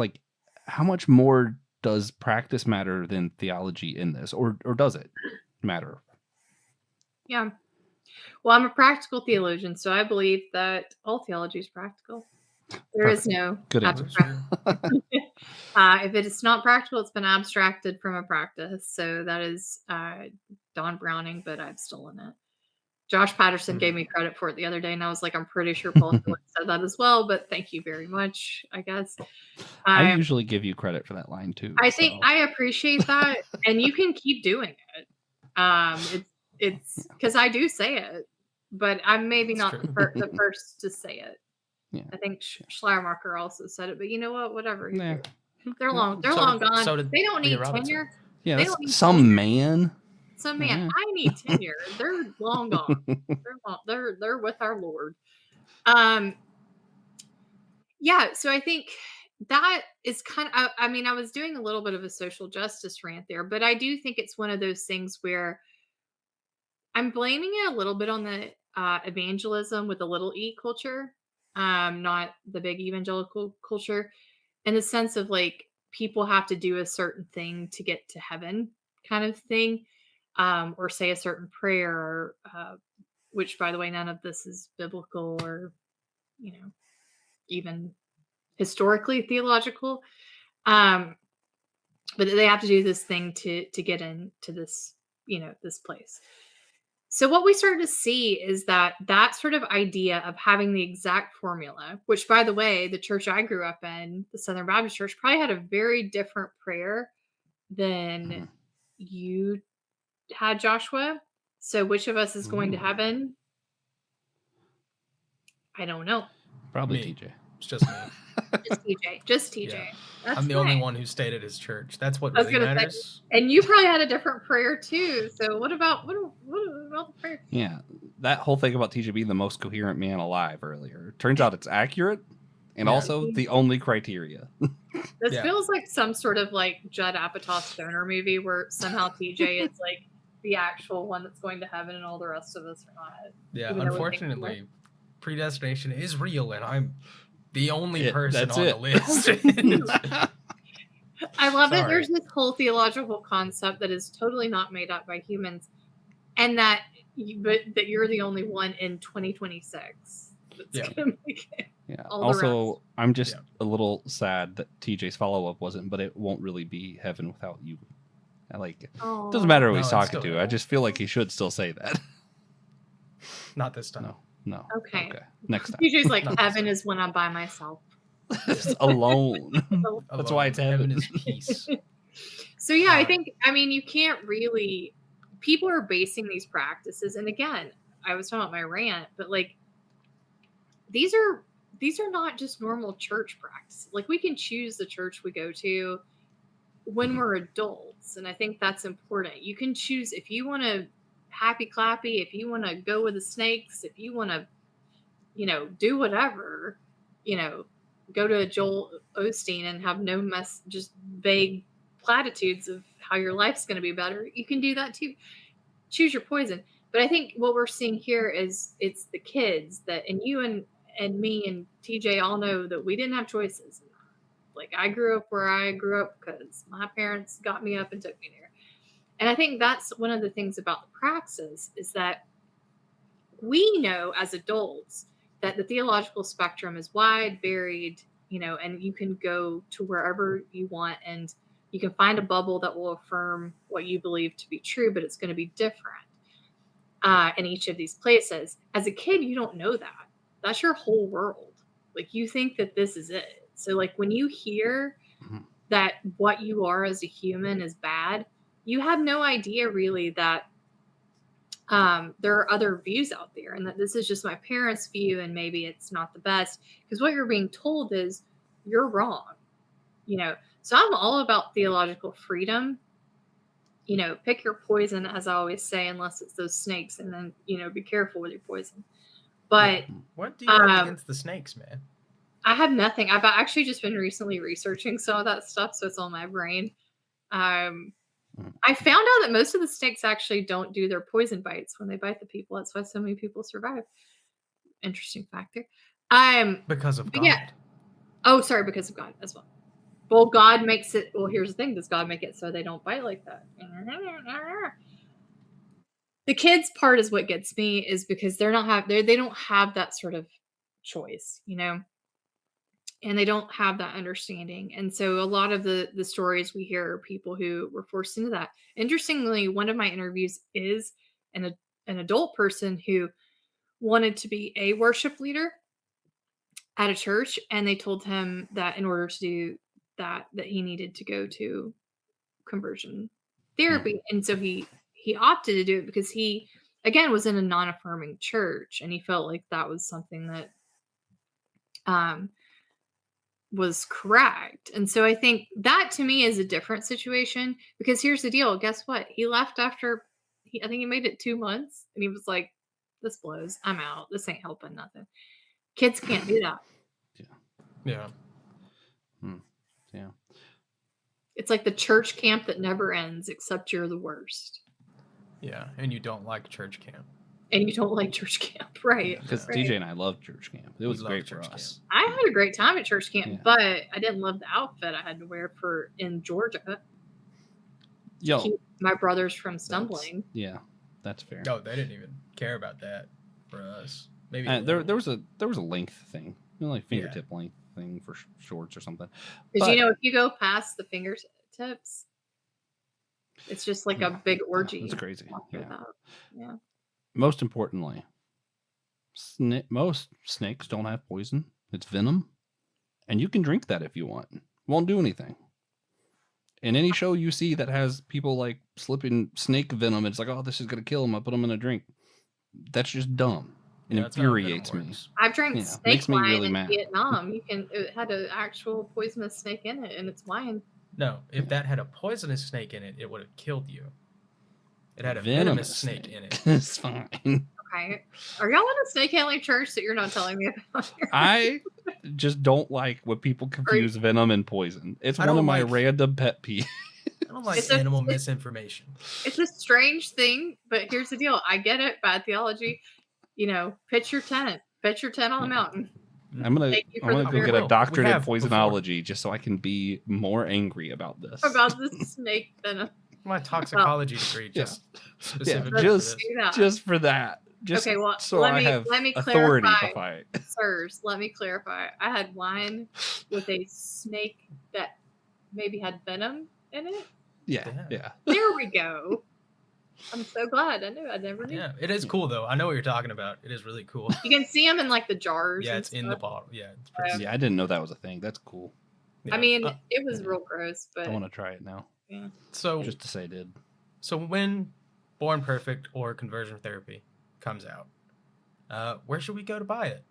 how much more does practice matter than theology in this, or does it matter? Yeah. Well, I'm a practical theologian, so I believe that all theology is practical. There is no Good answer. abstract. If it is not practical, it's been abstracted from a practice. So that is Don Browning, but I've stolen it. Josh Patterson gave me credit for it the other day, and I was like, I'm pretty sure Paul said that as well, but thank you very mumuch, I guess. I usually give you credit for that line too. I think I appreciate that, and you can keep doing it. It's because I do say it, but I'm maybe not the first to say it. Yeah. I think Schleiermacher also said it, but you know what? Whatever. Yeah. They're long gone. So they don't need tenure. Yeah, some man. Some man. I need tenure. They're long gone. They're with our Lord. Yeah, so I think that is kind of, I mean, I was doing a little bit of a social justice rant there, but I do think it's one of those things where I'm blaming it a little bit on the evangelism with the little e culture, not the big evangelical culture, in the sense of like people have to do a certain thing to get to heaven kind of thing, or say a certain prayer, or, which, by the way, none of this is biblical or, even historically theological. But they have to do this thing to get into this, this place. So what we started to see is that sort of idea of having the exact formula, which, by the way, the church I grew up in, the Southern Baptist Church, probably had a very different prayer than you had, Joshua. So which of us is going to heaven? I don't know. Probably TJ. It's just me. Just TJ. Yeah. I'm the only one who stayed at his church. That's what really matters. Say, and you probably had a different prayer too. So what about the prayer? Yeah, that whole thing about TJ being the most coherent man alive earlier. Turns out it's accurate, and also the only criteria. This feels like some sort of like Judd Apatow stoner movie where somehow TJ is like the actual one that's going to heaven, and all the rest of us are not. Yeah, unfortunately, predestination is real, and I'm the only person on the list. I love it. There's this whole theological concept that is totally not made up by humans, and that you're the only one in 2026 that's gonna make it. Yeah. Also, I'm just a little sad that TJ's follow-up wasn't, but it won't really be heaven without you. It doesn't matter who he's talking to. I just feel like he should still say that. Not this time. No. Okay. Next time. TJ's like, heaven is when I'm by myself. Just alone. That's why it's heaven. Is peace. So yeah, I think, you can't really, people are basing these practices. And again, I was talking about my rant, but like, these are not just normal church practices. Like, we can choose the church we go to when we're adults. And I think that's important. You can choose if you want to happy clappy, if you want to go with the snakes, if you want to, do whatever, go to Joel Osteen and have no just vague platitudes of how your life's going to be better. You can do that too. Choose your poison. But I think what we're seeing here is it's the kids and you and me and TJ all know that we didn't have choices. Like, I grew up where I grew up because my parents got me up and took me there. And I think that's one of the things about the praxis is that we know as adults that the theological spectrum is wide, varied, and you can go to wherever you want, and you can find a bubble that will affirm what you believe to be true, but it's going to be different in each of these places. As a kid, you don't know that. That's your whole world. Like, you think that this is it. So like, when you hear that what you are as a human is bad, you have no idea really that there are other views out there, and that this is just my parents' view, and maybe it's not the best, because what you're being told is you're wrong. So I'm all about theological freedom. Pick your poison, as I always say, unless it's those snakes, and then be careful with your poison. But what do you have against the snakes, man? I have nothing. I've actually just been recently researching some of that stuff, so it's on my brain. I found out that most of the snakes actually don't do their poison bites when they bite the people. That's why so many people survive. Interesting fact there. Because of God. Yeah. Oh, sorry, because of God as well. Well, God makes it. Well, here's the thing: does God make it so they don't bite like that? The kids part is what gets me, is because they don't have that sort of choice, and they don't have that understanding. And so a lot of the stories we hear are people who were forced into that. Interestingly, one of my interviews is an adult person who wanted to be a worship leader at a church, and they told him that in order to do that he needed to go to conversion therapy. And so he opted to do it because he, again, was in a non-affirming church, and he felt like that was something that was correct. And so I think that to me is a different situation, because here's the deal. Guess what? He left after I think he made it 2 months, and he was like, this blows. I'm out. This ain't helping nothing. Kids can't do that. Yeah. Yeah. It's like the church camp that never ends, except you're the worst. Yeah. And you don't like church camp. And you don't like church camp, right? Because right. DJ and I loved church camp. It was great for us. Camp. I had a great time at church camp, but I didn't love the outfit I had to wear in Georgia. Yo, keep my brothers from stumbling. That's fair. No, they didn't even care about that for us. Maybe there was a length thing, like fingertip length thing for shorts or something. Because if you go past the fingertips, it's just like a big orgy. It's crazy. Yeah. Most importantly, most snakes don't have poison. It's venom, and you can drink that if you want. Won't do anything. In any show you see that has people like slipping snake venom, it's like, oh, this is gonna kill them. I put them in a drink. That's just dumb. It infuriates me. I've drank snake wine really in mad. Vietnam. It had an actual poisonous snake in it, and it's wine. No, if that had a poisonous snake in it, it would have killed you. It had a venomous snake in it. It's fine. Okay. Are y'all in a snake handling church that you're not telling me about? I just don't like when people confuse venom and poison. It's one of my random pet peeves. I don't like animal misinformation. It's a strange thing, but here's the deal. I get it. Bad theology. Pitch your tent. Pitch your tent on the mountain. I'm gonna go get a doctorate in poisonology just so I can be more angry about this. About this snake venom. My toxicology degree specifically just for that. Okay, well, so I have authority to fight. Sirs, let me clarify. I had wine with a snake that maybe had venom in it. Yeah. There we go. I'm so glad. I never knew. Yeah, it is cool though. I know what you're talking about. It is really cool. You can see them in like the jars. Yeah, it's in the bottle. Yeah, it's pretty I didn't know that was a thing. That's cool. Yeah. I mean, it was real gross, but I want to try it now. Yeah. So just to say, I did. So when Born Perfect or Conversion Therapy comes out, where should we go to buy it?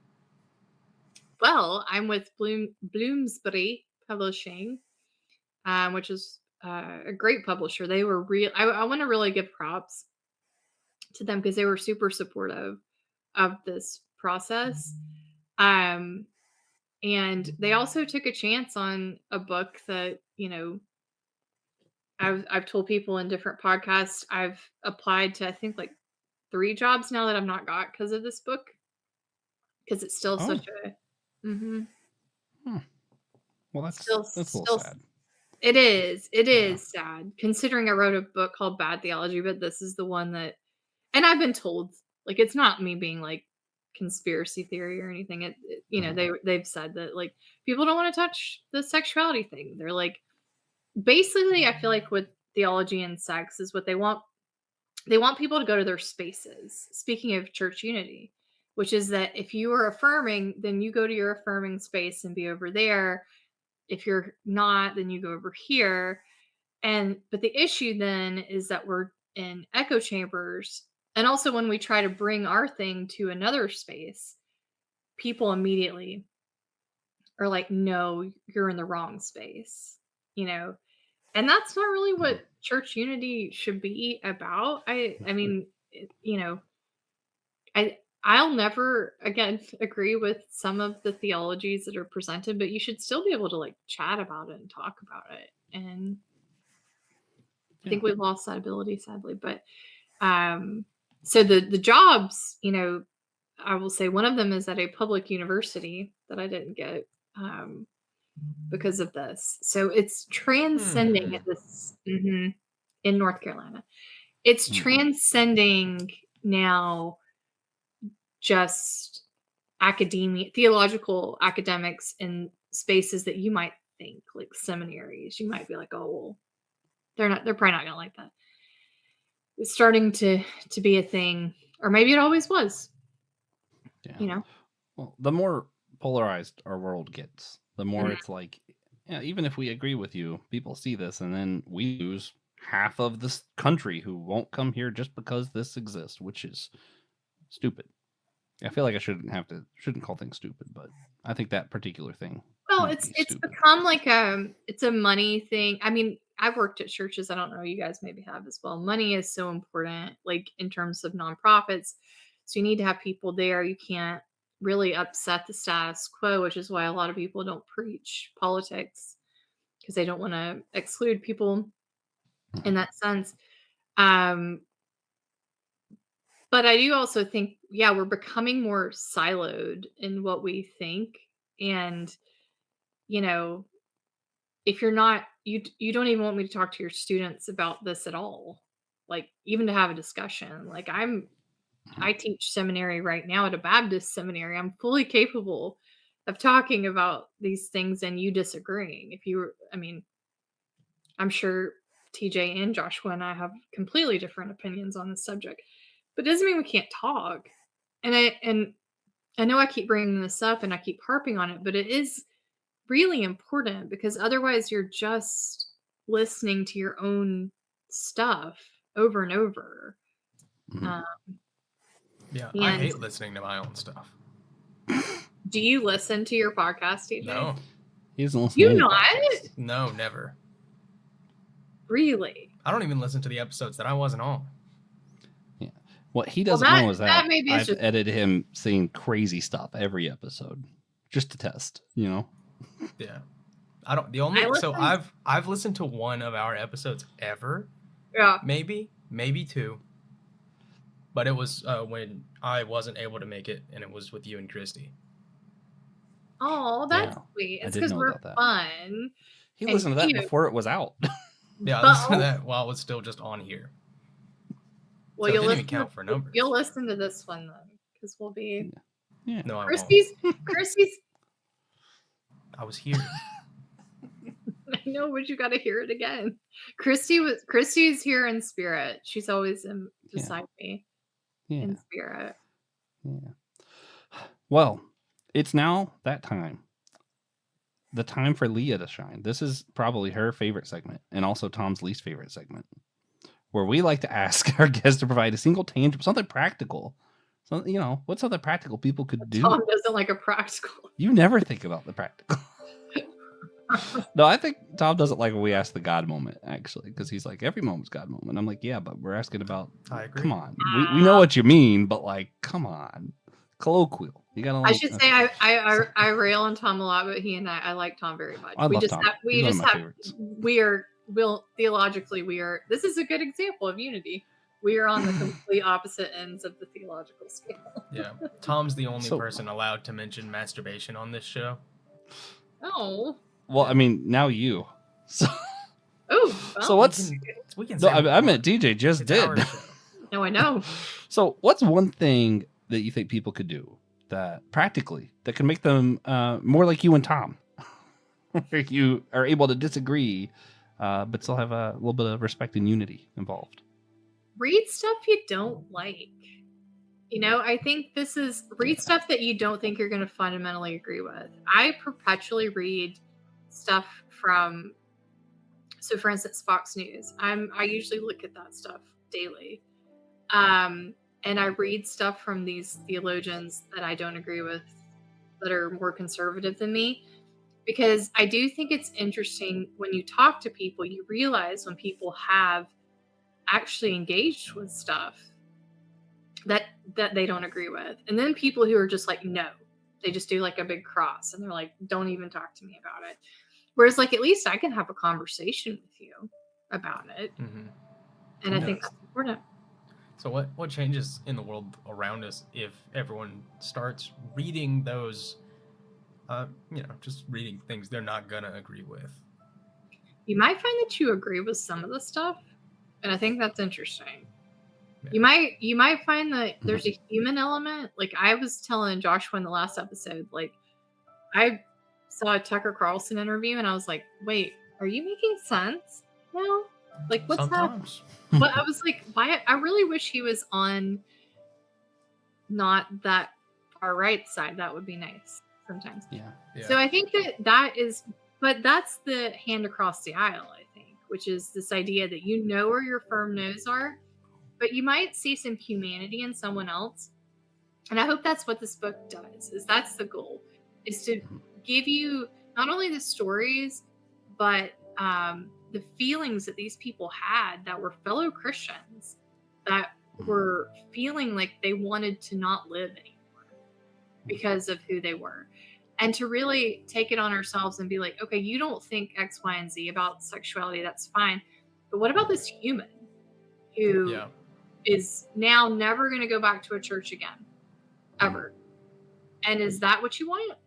Well, I'm with Bloomsbury Publishing, which is a great publisher. They were real. I want to really give props to them because they were super supportive of this process. And they also took a chance on a book that, I've told people in different podcasts, I've applied to, I think, like 3 jobs now that I've not got because of this book. Because it's still such a... Well, that's a little sad. It is sad, considering I wrote a book called Bad Theology, but this is the one that... And I've been told, like, it's not me being, like, conspiracy theory or anything. They've said that, like, people don't want to touch the sexuality thing. They're like... Basically, I feel like with theology and sex is what they want. They want people to go to their spaces. Speaking of church unity, which is that if you are affirming, then you go to your affirming space and be over there. If you're not, then you go over here. But the issue then is that we're in echo chambers. And also when we try to bring our thing to another space, people immediately are like, no, you're in the wrong space, And that's not really what church unity should be about. I mean, I'll never, again, agree with some of the theologies that are presented, but you should still be able to, like, chat about it and talk about it. And I think we've lost that ability, sadly. But so the jobs, I will say one of them is at a public university that I didn't get. Because of this. So it's transcending this in North Carolina. It's transcending now just theological academics and spaces that you might think, like seminaries, you might be like, oh, well, they're probably not gonna like that. It's starting to be a thing, or maybe it always was. Yeah. Well, the more polarized our world gets, the more it's like, yeah, even if we agree with you, people see this, and then we lose half of this country who won't come here just because this exists, which is stupid. I feel like I shouldn't call things stupid, but I think that particular thing. Well, it's become like it's a money thing. I mean, I've worked at churches. I don't know, you guys maybe have as well. Money is so important, like in terms of nonprofits. So you need to have people there. You can't really upset the status quo, which is why a lot of people don't preach politics, because they don't want to exclude people in that sense. But I do also think, yeah, we're becoming more siloed in what we think. And, you know, if you're not, you don't even want me to talk to your students about this at all. Like, even to have a discussion. Like, I teach seminary right now at a Baptist seminary. I'm fully capable of talking about these things and you disagreeing. I'm sure TJ and Joshua and I have completely different opinions on this subject, but it doesn't mean we can't talk. And I know I keep bringing this up and I keep harping on it, but it is really important, because otherwise you're just listening to your own stuff over and over. Yeah, I hate listening to my own stuff. Do you listen to your podcast, TJ? No. He doesn't listen You to any not? podcasts. No, never. Really? I don't even listen to the episodes that I wasn't on. Yeah. What he doesn't know is that maybe I've edited him saying crazy stuff every episode just to test, you know? Yeah. I've listened to one of our episodes ever. Yeah. Maybe two. But it was when I wasn't able to make it, and it was with you and Christy. Oh, that's sweet. It's because we're fun. He listened to that before it was out. Yeah, I listened to that while it was still just on here. Well, so it didn't even count for numbers. You'll listen to this one then, because we'll be. Yeah. No, Christy's. I was here. I know, but you got to hear it again. Christy's here in spirit. She's always beside me in spirit. Yeah. Well, it's now that time. The time for Leah to shine. This is probably her favorite segment, and also Tom's least favorite segment, where we like to ask our guests to provide a single tangible, something practical. So, you know, what's something practical people could do? Tom doesn't like a practical. You never think about the practical. No, I think Tom doesn't like when we ask the God moment, actually, because he's like, every moment's God moment. I'm like, yeah, but we're asking about, I agree. Come on. We know what you mean, but like, come on. Colloquial. You gotta like, I should say I rail on Tom a lot, but I like Tom very much. I love Tom. Theologically, this is a good example of unity. We are on the complete opposite ends of the theological scale. Yeah. Tom's the only person allowed to mention masturbation on this show. Oh. Well, I mean, now you. So, well, so what's... We can no, I meant DJ just did. No, I know. So what's one thing that you think people could do that practically that can make them more like you and Tom, where you are able to disagree, but still have a little bit of respect and unity involved? Read stuff you don't like. You know, I think read stuff that you don't think you're going to fundamentally agree with. I perpetually read stuff from, so for instance, Fox News. I usually look at that stuff daily. And I read stuff from these theologians that I don't agree with, that are more conservative than me, because I do think it's interesting when you talk to people, you realize when people have actually engaged with stuff that they don't agree with. And then people who are just like, no, they just do like a big cross and they're like, don't even talk to me about it. Whereas like, at least I can have a conversation with you about it. Mm-hmm. And I think that's important. So what changes in the world around us if everyone starts reading those, just reading things they're not going to agree with? You might find that you agree with some of the stuff. And I think that's interesting. Yeah. You might find that there's a human element. Like I was telling Joshua in the last episode, like I saw a Tucker Carlson interview and I was like, wait, are you making sense? No, like what's Sometimes. happening? But I was like, why? I really wish he was on not that far right side. That would be nice sometimes. Yeah. So I think that is, but that's the hand across the aisle, I think, which is this idea that you know where your firm no's are, but you might see some humanity in someone else. And I hope that's what this book does, is that's the goal, is to give you not only the stories, but the feelings that these people had that were fellow Christians that were feeling like they wanted to not live anymore because of who they were. And to really take it on ourselves and be like, okay, you don't think X, Y, and Z about sexuality, that's fine. But what about this human who is now never going to go back to a church again, ever? And is that what you want?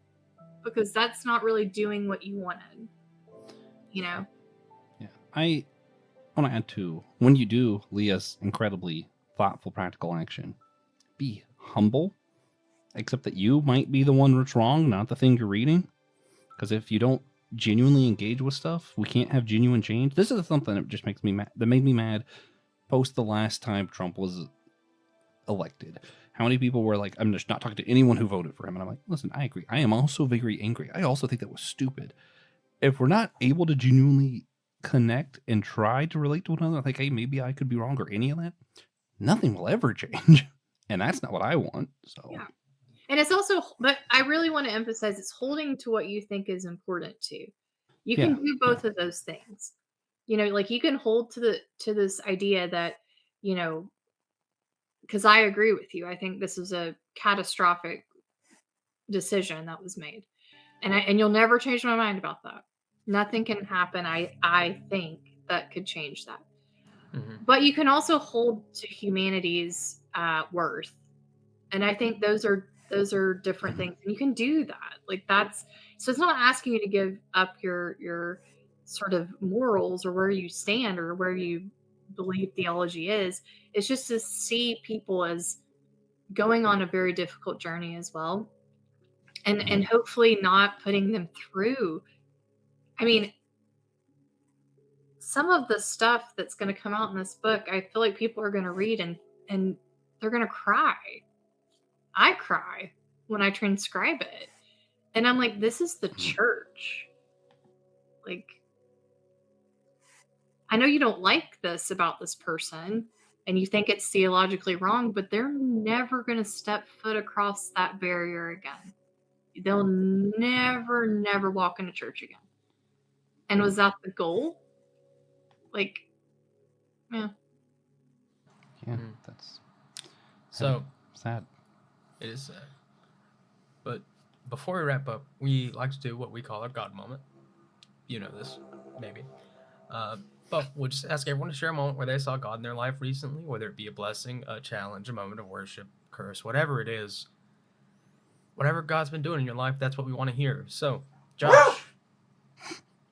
Because that's not really doing what you wanted, you know? Yeah. I want to add too, when you do Leah's incredibly thoughtful, practical action, be humble, except that you might be the one that's wrong, not the thing you're reading. Because if you don't genuinely engage with stuff, we can't have genuine change. This is something that just makes me mad. That made me mad post the last time Trump was elected. How many people were like, I'm just not talking to anyone who voted for him. And I'm like, listen, I agree. I am also very angry. I also think that was stupid. If we're not able to genuinely connect and try to relate to one another, like, hey, maybe I could be wrong or any of that, nothing will ever change. And that's not what I want. So yeah. And it's also, but I really want to emphasize, it's holding to what you think is important too. You can do both of those things. You know, like you can hold to this idea that, you know, because I agree with you. I think this is a catastrophic decision that was made. And you'll never change my mind about that. Nothing can happen, I think, that could change that. But you can also hold to humanity's worth. And I think those are different things. And you can do that. Like that's, so it's not asking you to give up your sort of morals or where you stand or where you believe theology is. It's just to see people as going on a very difficult journey as well. And hopefully not putting them through. I mean, some of the stuff that's going to come out in this book, I feel like people are going to read and they're going to cry. I cry when I transcribe it. And I'm like, this is the church. Like, I know you don't like this about this person and you think it's theologically wrong, but they're never going to step foot across that barrier again. They'll never walk into church again. And was that the goal? Like, yeah. Yeah, that's so sad. It is sad. But before we wrap up, we like to do what we call our God moment. You know this, maybe. But we'll just ask everyone to share a moment where they saw God in their life recently, whether it be a blessing, a challenge, a moment of worship, curse, whatever it is. Whatever God's been doing in your life, that's what we want to hear. So, Josh,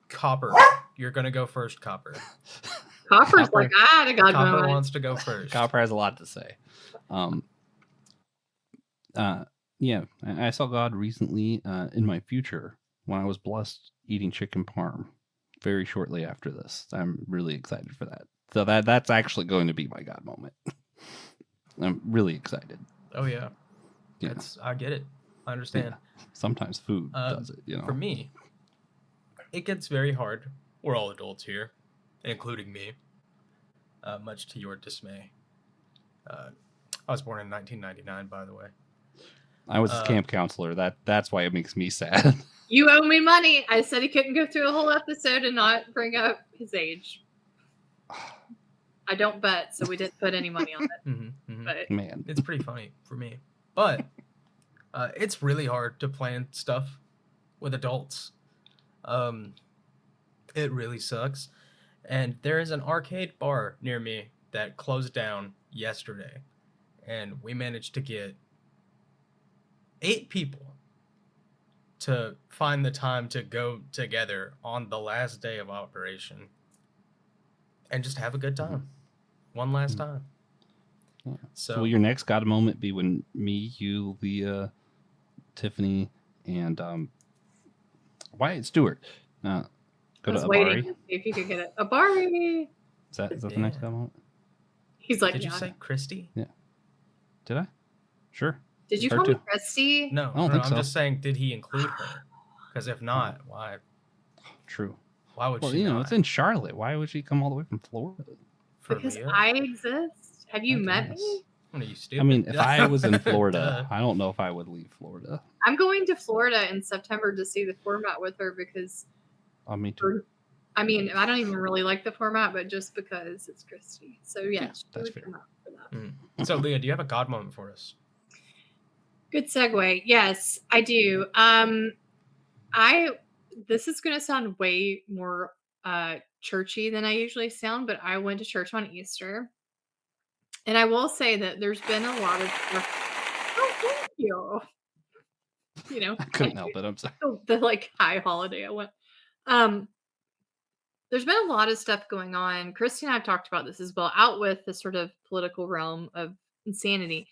Copper, you're going to go first, Copper. Copper's like, I had a God moment. Copper wants to go first. Copper has a lot to say. Yeah, I saw God recently in my future when I was blessed eating chicken parm very shortly after this. I'm really excited for that. So that's actually going to be my God moment. I'm really excited. Oh, yeah. I get it. I understand. Yeah. Sometimes food does it, you know. For me, it gets very hard. We're all adults here, including me, much to your dismay. I was born in 1999, by the way. I was his camp counselor. That's why it makes me sad. You owe me money. I said he couldn't go through a whole episode and not bring up his age. I don't bet, so we didn't put any money on it. But man, it's pretty funny for me. But it's really hard to plan stuff with adults. It really sucks. And there is an arcade bar near me that closed down yesterday. And we managed to get 8 people to find the time to go together on the last day of operation and just have a good time. One last time. Yeah. So will your next God moment be when me, you, Leah, Tiffany, and Wyatt Stewart. Go I to was waiting Abari. to see if you could get it. Abari. Is that the Yeah. next album? He's like, Did you yeah. say Christy? Did I? Sure. Did you Her call me too. Christy? No, I don't think I'm so. just saying, did he include her? Because if not, why? True. Why would Well, she you know, not? it's in Charlotte. Why would she come all the way from Florida? For Because Leah? I exist. Have you I met guess. me? What are you stupid? I mean, if I was in Florida, Duh. I don't know if I would leave Florida. I'm going to Florida in September to see the format with her because, Me too. I mean, I don't even really like the format, but just because it's Christy. So Yeah, yes, she that's would fair. come out for that. So, Leah, do you have a God moment for us? Good segue. Yes, I do. This is going to sound way more churchy than I usually sound, but I went to church on Easter. And I will say that there's been a lot of stuff. Oh, thank you. You know, I couldn't help it. I'm sorry. the like high holiday I went. There's been a lot of stuff going on. Christy and I have talked about this as well, out with the sort of political realm of insanity.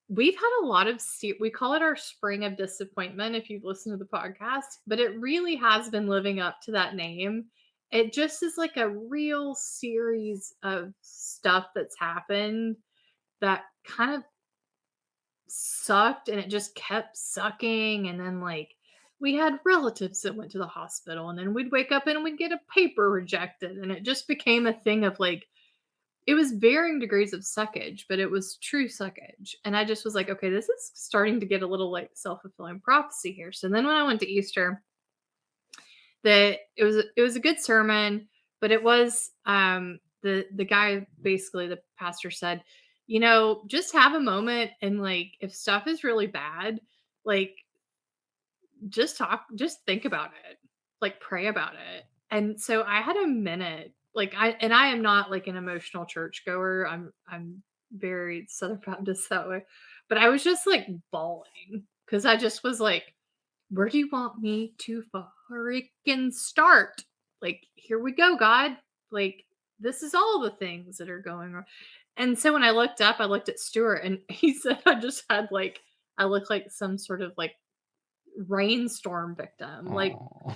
We've had a lot of, we call it our spring of disappointment if you've listened to the podcast, but it really has been living up to that name. It just is like a real series of stuff that's happened that kind of sucked, and it just kept sucking. And then like we had relatives that went to the hospital, and then we'd wake up and we'd get a paper rejected, and it just became a thing of like, it was varying degrees of suckage, but it was true suckage. And I just was like, okay, this is starting to get a little like self-fulfilling prophecy here. So then when I went to Easter, it was a good sermon, but it was the guy, basically the pastor said, you know, just have a moment, and like if stuff is really bad, like just think about it, like pray about it. And so I had a minute, like I am not like an emotional churchgoer. I'm very Southern Baptist that way, but I was just like bawling because I just was like, where do you want me to freaking start? Like, here we go, God. Like, this is all the things that are going wrong. And so when I looked up, I looked at Stuart, and he said I just had like, I look like some sort of like rainstorm victim. Like, Aw.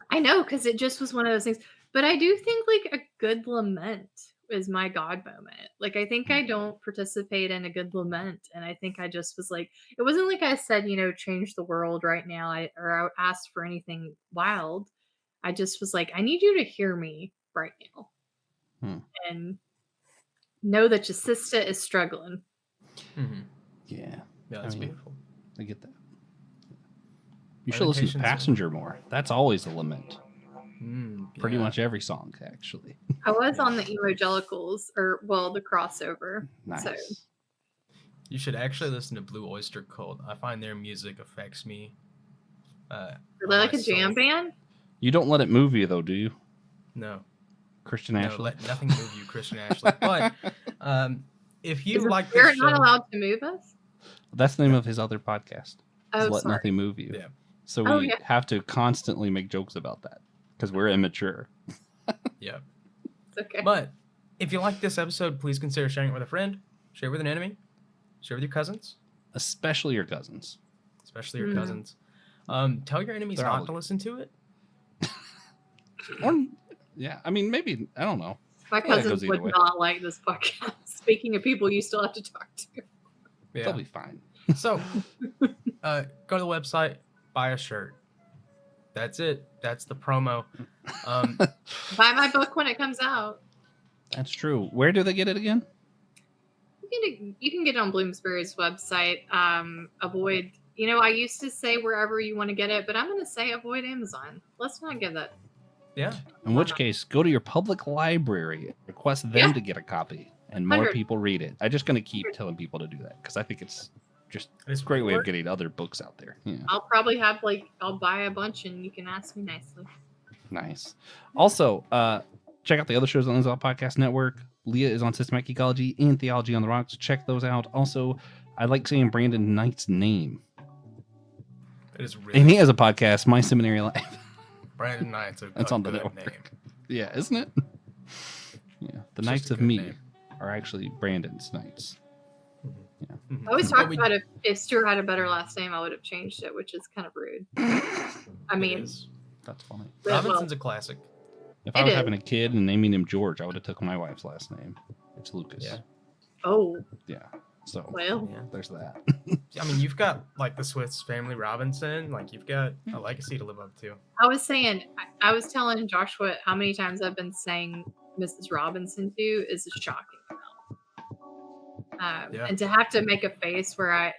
I know, because it just was one of those things. But I do think like a good lament is my God moment. Like, I think I don't participate in a good lament. And I think I just was like, it wasn't like I said, you know, change the world right now. I asked for anything wild. I just was like, I need you to hear me right now. And know that your sister is struggling. Mm-hmm. Yeah. Yeah, that's beautiful. I get that. You should listen to Lamentations. Passenger more. That's always a lament. Pretty Yeah. much every song, actually. I was on the evangelicals, or well, the crossover. Nice. So You should actually listen to Blue Oyster Cult. I find their music affects me. are they like a jam band? You don't let it move you, though, do you? No. Christian No, Ashley? let nothing move you, Christian Ashley. But if you Is the like spirit this not show, allowed to move us? That's the name of his other podcast. Oh, Let sorry. Nothing Move You. Yeah. So Oh, we yeah. have to constantly make jokes about that because we're immature. yeah. It's okay. But if you like this episode, please consider sharing it with a friend, share it with an enemy, share it with your cousins, Especially your cousins. especially your cousins. Tell your enemies They're all not to listen to it. Or, yeah, I mean, maybe, I don't know. My I feel like it cousins goes either would way. not like this podcast. Speaking of people you still have to talk to. Yeah. They'll be fine. So, go to the website, buy a shirt. That's it. That's the promo. Buy my book when it comes out. That's true. Where do they get it again? You can get it on Bloomsbury's website. Avoid, you know, I used to say wherever you want to get it, but I'm going to say avoid Amazon. Let's not give that. Yeah. In which case, go to your public library, request them to get a copy, and more 100. people read it. I'm just going to keep telling people to do that because I think it's just It's a great way of work. getting other books out there. Yeah. I'll probably have I'll buy a bunch and you can ask me nicely. Nice. Also, check out the other shows on the Podcast Network. Leah is on Systematic Ecology and Theology on the Rocks. Check those out. Also, I like saying Brandon Knight's name. It is really And he has a podcast, My Seminary Life. Brandon Knight's a That's on the good network. name. Yeah, isn't it? Yeah. The It's Knights just a of good Me name. are actually Brandon's Knights. Mhm. I always But talked we- about if Stuart had a better last name, I would have changed it, which is kind of rude. I it mean, is. That's funny. well, Robinson's a classic. If I It was is. having a kid and naming him George, I would have took my wife's last name. It's Lucas. Yeah. oh, Yeah. So well, Yeah. there's that. I mean, you've got like the Swiss family Robinson. Like you've got a legacy to live up to. I was saying, I was telling Joshua how many times I've been saying Mrs. Robinson to is a shocking amount. Yeah. And to have to make a face where I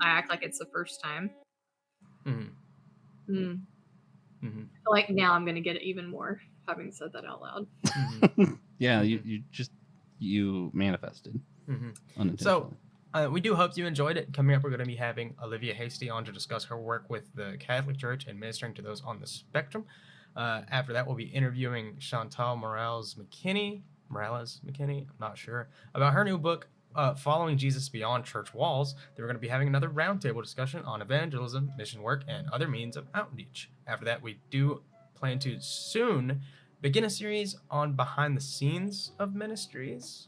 act like it's the first time. Mm-hmm. Mm. Mm-hmm. I feel like now I'm going to get it even more, having said that out loud. Mm-hmm. Yeah, you manifested Mm-hmm. unintentionally. We do hope you enjoyed it. Coming up, we're going to be having Olivia Hasty on to discuss her work with the Catholic Church and ministering to those on the spectrum. After that, we'll be interviewing Chantal Morales McKinney, I'm not sure, about her new book, Following Jesus Beyond Church Walls. Then we're going to be having another roundtable discussion on evangelism, mission work, and other means of outreach. After that, we do plan to soon begin a series on behind the scenes of ministries.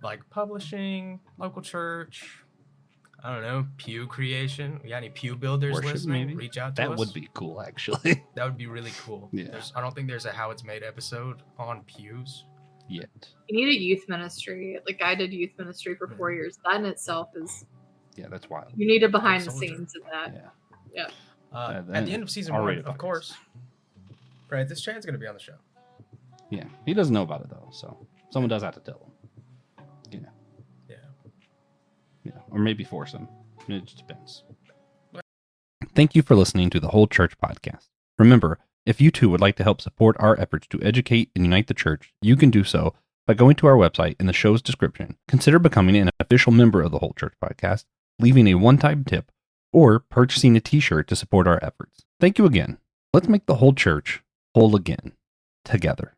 Like publishing, local church, I don't know, pew creation. We got any pew builders Worship, listening? maybe? Reach out to us. That would be cool, actually. That would be really cool. Yeah. I don't think there's a How It's Made episode on pews. Yet. You need a youth ministry. Like I did youth ministry for 4 years. That in itself is, Yeah, that's wild. you need a behind the Soldier. scenes of that. Yeah. At the end of season R-rated 1, of podcast. course. Right, this Chad's going to be on the show. Yeah. He doesn't know about it, though, so someone does have to tell him. Yeah. Or maybe force him. It just depends. Thank you for listening to the Whole Church Podcast. Remember, if you too would like to help support our efforts to educate and unite the church, you can do so by going to our website in the show's description. Consider becoming an official member of the Whole Church Podcast, leaving a one-time tip, or purchasing a t-shirt to support our efforts. Thank you again. Let's make the whole church whole again, together.